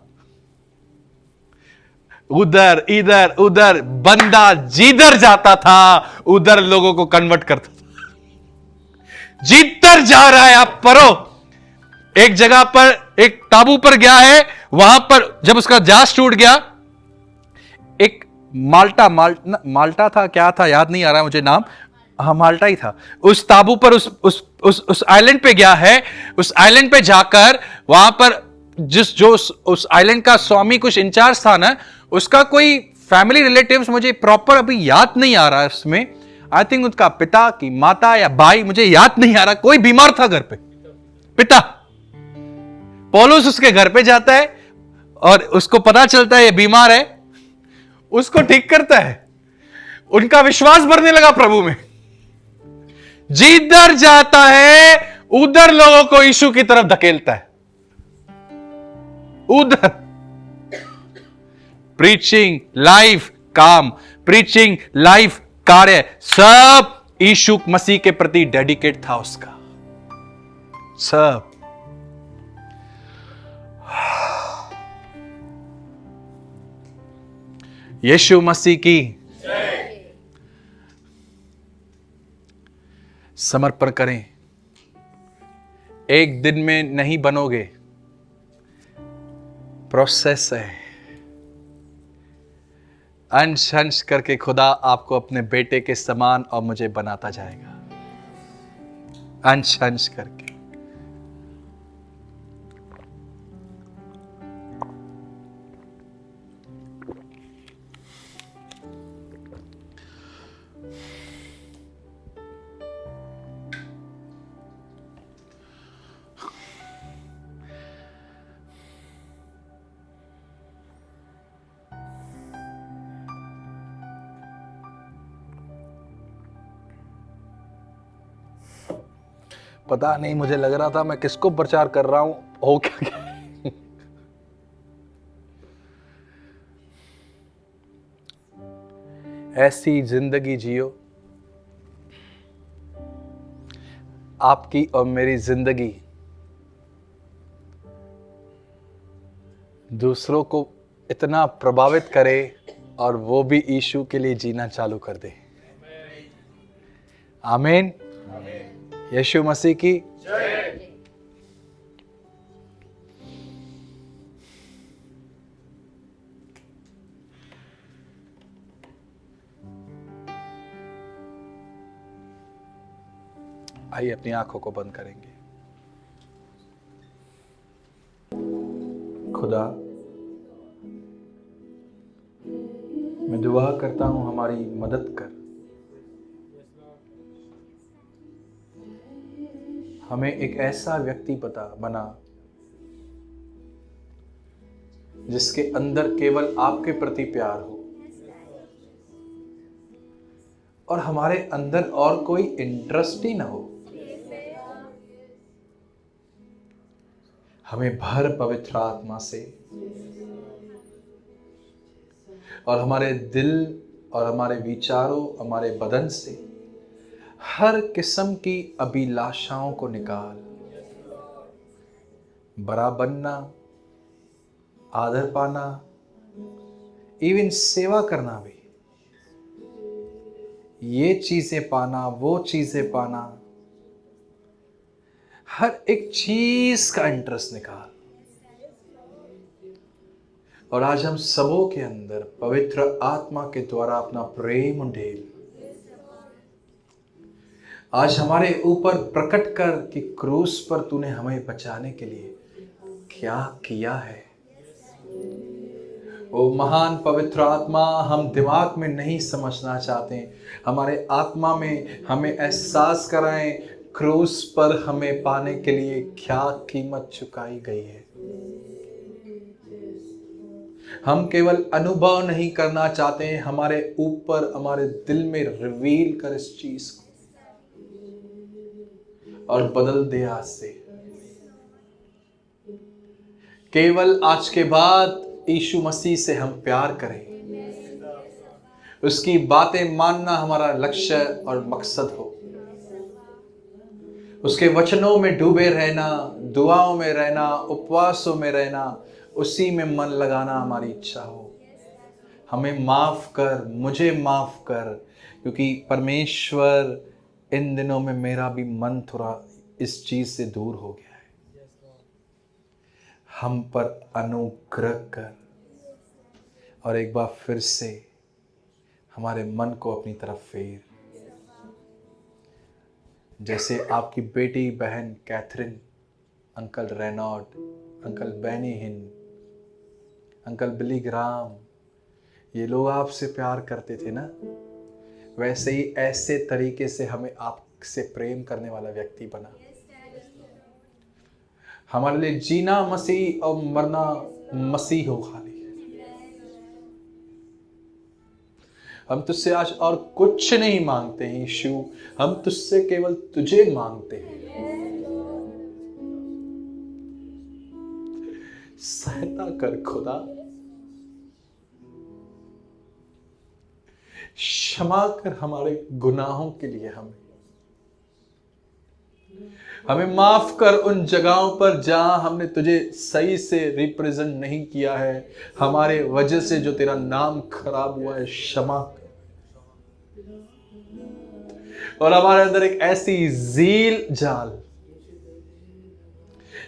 उधर इधर उधर, बंदा जिधर जाता था उधर लोगों को कन्वर्ट करता था। जिधर जा रहा है आप पढ़ो। एक जगह पर, एक टापू पर गया है, वहां पर जब उसका जहाज टूट गया, एक माल्टा था, क्या था याद नहीं आ रहा मुझे नाम, हाँ माल्टा ही था। उस टापू पर, उस आइलैंड पे गया है। उस आइलैंड पे जाकर वहां पर उस आइलैंड का स्वामी कुछ इंचार्ज था ना, उसका कोई फैमिली रिलेटिव्स, मुझे प्रॉपर अभी याद नहीं आ रहा इसमें, आई थिंक उसका पिता की माता या भाई, मुझे याद नहीं आ रहा, कोई बीमार था घर पे, पिता। पौलुस उसके घर पे जाता है और उसको पता चलता है ये बीमार है, उसको ठीक करता है। उनका विश्वास बढ़ने लगा प्रभु में। जिधर जाता है उधर लोगों को यीशु की तरफ धकेलता है, उधर। प्रीचिंग लाइफ काम, प्रीचिंग लाइफ कार्य, सब यीशु मसीह के प्रति डेडिकेट था उसका, सब। यीशु मसीह की समर्पण करें। एक दिन में नहीं बनोगे, प्रोसेस है। अंश अंश करके खुदा आपको अपने बेटे के समान और मुझे बनाता जाएगा, अंश अंश करके। पता नहीं, मुझे लग रहा था मैं किसको प्रचार कर रहा हूं, हो क्या। ऐसी जिंदगी जियो, आपकी और मेरी जिंदगी दूसरों को इतना प्रभावित करे और वो भी यीशु के लिए जीना चालू कर दे। आमीन। यीशु मसीह की जय। आइए अपनी आंखों को बंद करेंगे। खुदा, मैं दुआ करता हूं हमारी मदद कर, हमें एक ऐसा व्यक्ति बना जिसके अंदर केवल आपके प्रति प्यार हो और हमारे अंदर और कोई इंटरेस्ट ही ना हो। हमें भर पवित्र आत्मा से और हमारे दिल और हमारे विचारों, हमारे बदन से हर किस्म की अभिलाषाओं को निकाल। बड़ा बनना, आदर पाना, इवन सेवा करना भी, ये चीजें पाना, वो चीजें पाना, हर एक चीज का इंटरेस्ट निकाल। और आज हम सबों के अंदर पवित्र आत्मा के द्वारा अपना प्रेम उंडेल आज हमारे ऊपर प्रकट कर कि क्रूस पर तूने हमें बचाने के लिए क्या किया है। ओ महान पवित्र आत्मा, हम दिमाग में नहीं समझना चाहते, हमारे आत्मा में हमें एहसास कराएं क्रूस पर हमें पाने के लिए क्या कीमत चुकाई गई है। हम केवल अनुभव नहीं करना चाहते, हमारे ऊपर, हमारे दिल में रिवील कर इस चीज को और बदल दे आज से। केवल आज के बाद यीशु मसीह से हम प्यार करें, उसकी बातें मानना हमारा लक्ष्य और मकसद हो, उसके वचनों में डूबे रहना, दुआओं में रहना, उपवासों में रहना, उसी में मन लगाना हमारी इच्छा हो। हमें माफ कर, मुझे माफ कर, क्योंकि परमेश्वर इन दिनों में मेरा भी मन थोड़ा इस चीज से दूर हो गया है। हम पर अनुग्रह कर और एक बार फिर से हमारे मन को अपनी तरफ फेर। जैसे आपकी बेटी बहन Catherine, uncle Reynold, uncle Benny Hinn, uncle बिली ग्राम, ये लोग आपसे प्यार करते थे ना, वैसे ही ऐसे तरीके से हमें आपसे प्रेम करने वाला व्यक्ति बना। हमारे लिए जीना मसीह और मरना मसीह हो खाली। हम तुझसे आज और कुछ नहीं मांगते हैं यीशु, हम तुझसे केवल तुझे मांगते हैं। सहायता कर खुदा, क्षमा कर हमारे गुनाहों के लिए, हमें माफ कर उन जगहों पर जहां हमने तुझे सही से रिप्रेजेंट नहीं किया है, हमारे वजह से जो तेरा नाम खराब हुआ है, क्षमा कर। और हमारे अंदर एक ऐसी ज़ील जाल,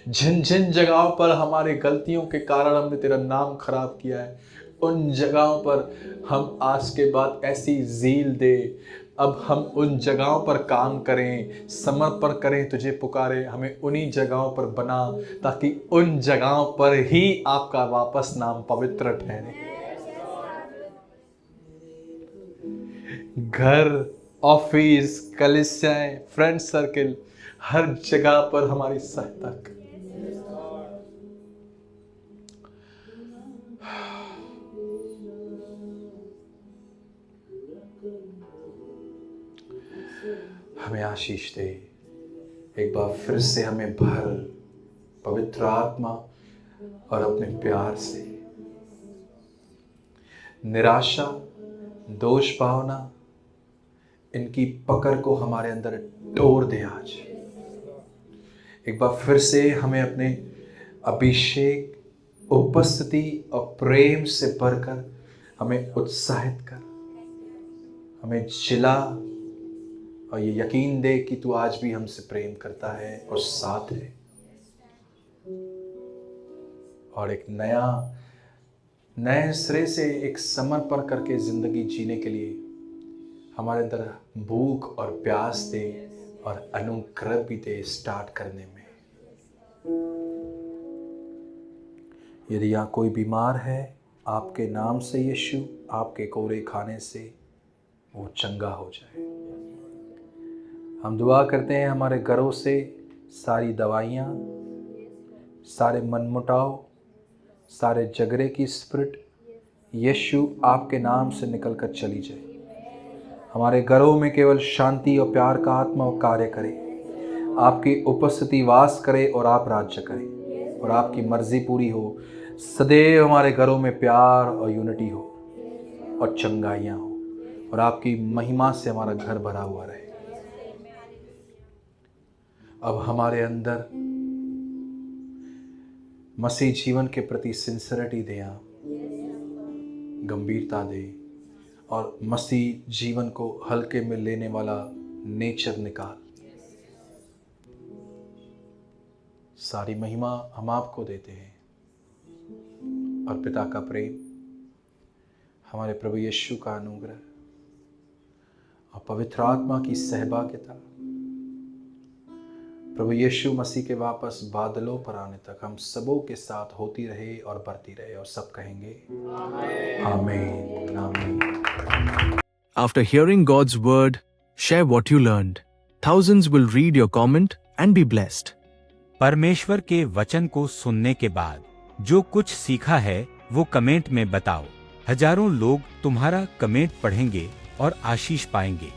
जिन जिन जगहों पर हमारे गलतियों के कारण हमने तेरा नाम खराब किया है, उन जगहों पर हम आज के बाद ऐसी ज़ील दे, अब हम उन जगहों पर काम करें, समर्पण करें, तुझे पुकारे, हमें उन्हीं जगहों पर बना, ताकि उन जगहों पर ही आपका वापस नाम पवित्र ठहरे। घर, ऑफिस, कलीसियाएं, फ्रेंड सर्किल, हर जगह पर हमारी सहायता कर। हमें आशीष दे, एक बार फिर से हमें भर पवित्र आत्मा और अपने प्यार से। निराशा, दोष भावना, इनकी पकड़ को हमारे अंदर तोड़ दे आज। एक बार फिर से हमें अपने अभिषेक, उपस्थिति और प्रेम से भरकर हमें उत्साहित कर, हमें जिला और ये यकीन दे कि तू आज भी हमसे प्रेम करता है और साथ है, और एक नए सिरे से एक समर्पण करके जिंदगी जीने के लिए हमारे अंदर भूख और प्यास दे और अनुग्रह भी दे स्टार्ट करने में। यदि यहाँ कोई बीमार है, आपके नाम से यीशु, आपके कोरे खाने से वो चंगा हो जाए। हम दुआ करते हैं हमारे घरों से सारी दवाइयाँ, सारे मनमुटाव, सारे झगड़े की स्पिरिट यीशु आपके नाम से निकलकर चली जाए। हमारे घरों में केवल शांति और प्यार का आत्मा कार्य करे, आपकी उपस्थिति वास करे और आप राज्य करें और आपकी मर्जी पूरी हो। सदैव हमारे घरों में प्यार और यूनिटी हो और चंगाइयाँ हो और आपकी महिमा से हमारा घर भरा हुआ रहे। अब हमारे अंदर मसीह जीवन के प्रति सिंसिरिटी दे, आप गंभीरता दे और मसीह जीवन को हल्के में लेने वाला नेचर निकाल। सारी महिमा हम आपको देते हैं और पिता का प्रेम, हमारे प्रभु यीशु का अनुग्रह और पवित्र आत्मा की सहभागिता प्रभु यीशु मसीह के वापस बादलों पर आने तक हम सबों के साथ होती रहे और बढ़ती रहे, और सब कहेंगे आमीन आमीन। After hearing God's word, share what you learned. Thousands will read your comment and be blessed. परमेश्वर के वचन को सुनने के बाद जो कुछ सीखा है वो कमेंट में बताओ। हजारों लोग तुम्हारा कमेंट पढ़ेंगे और आशीष पाएंगे।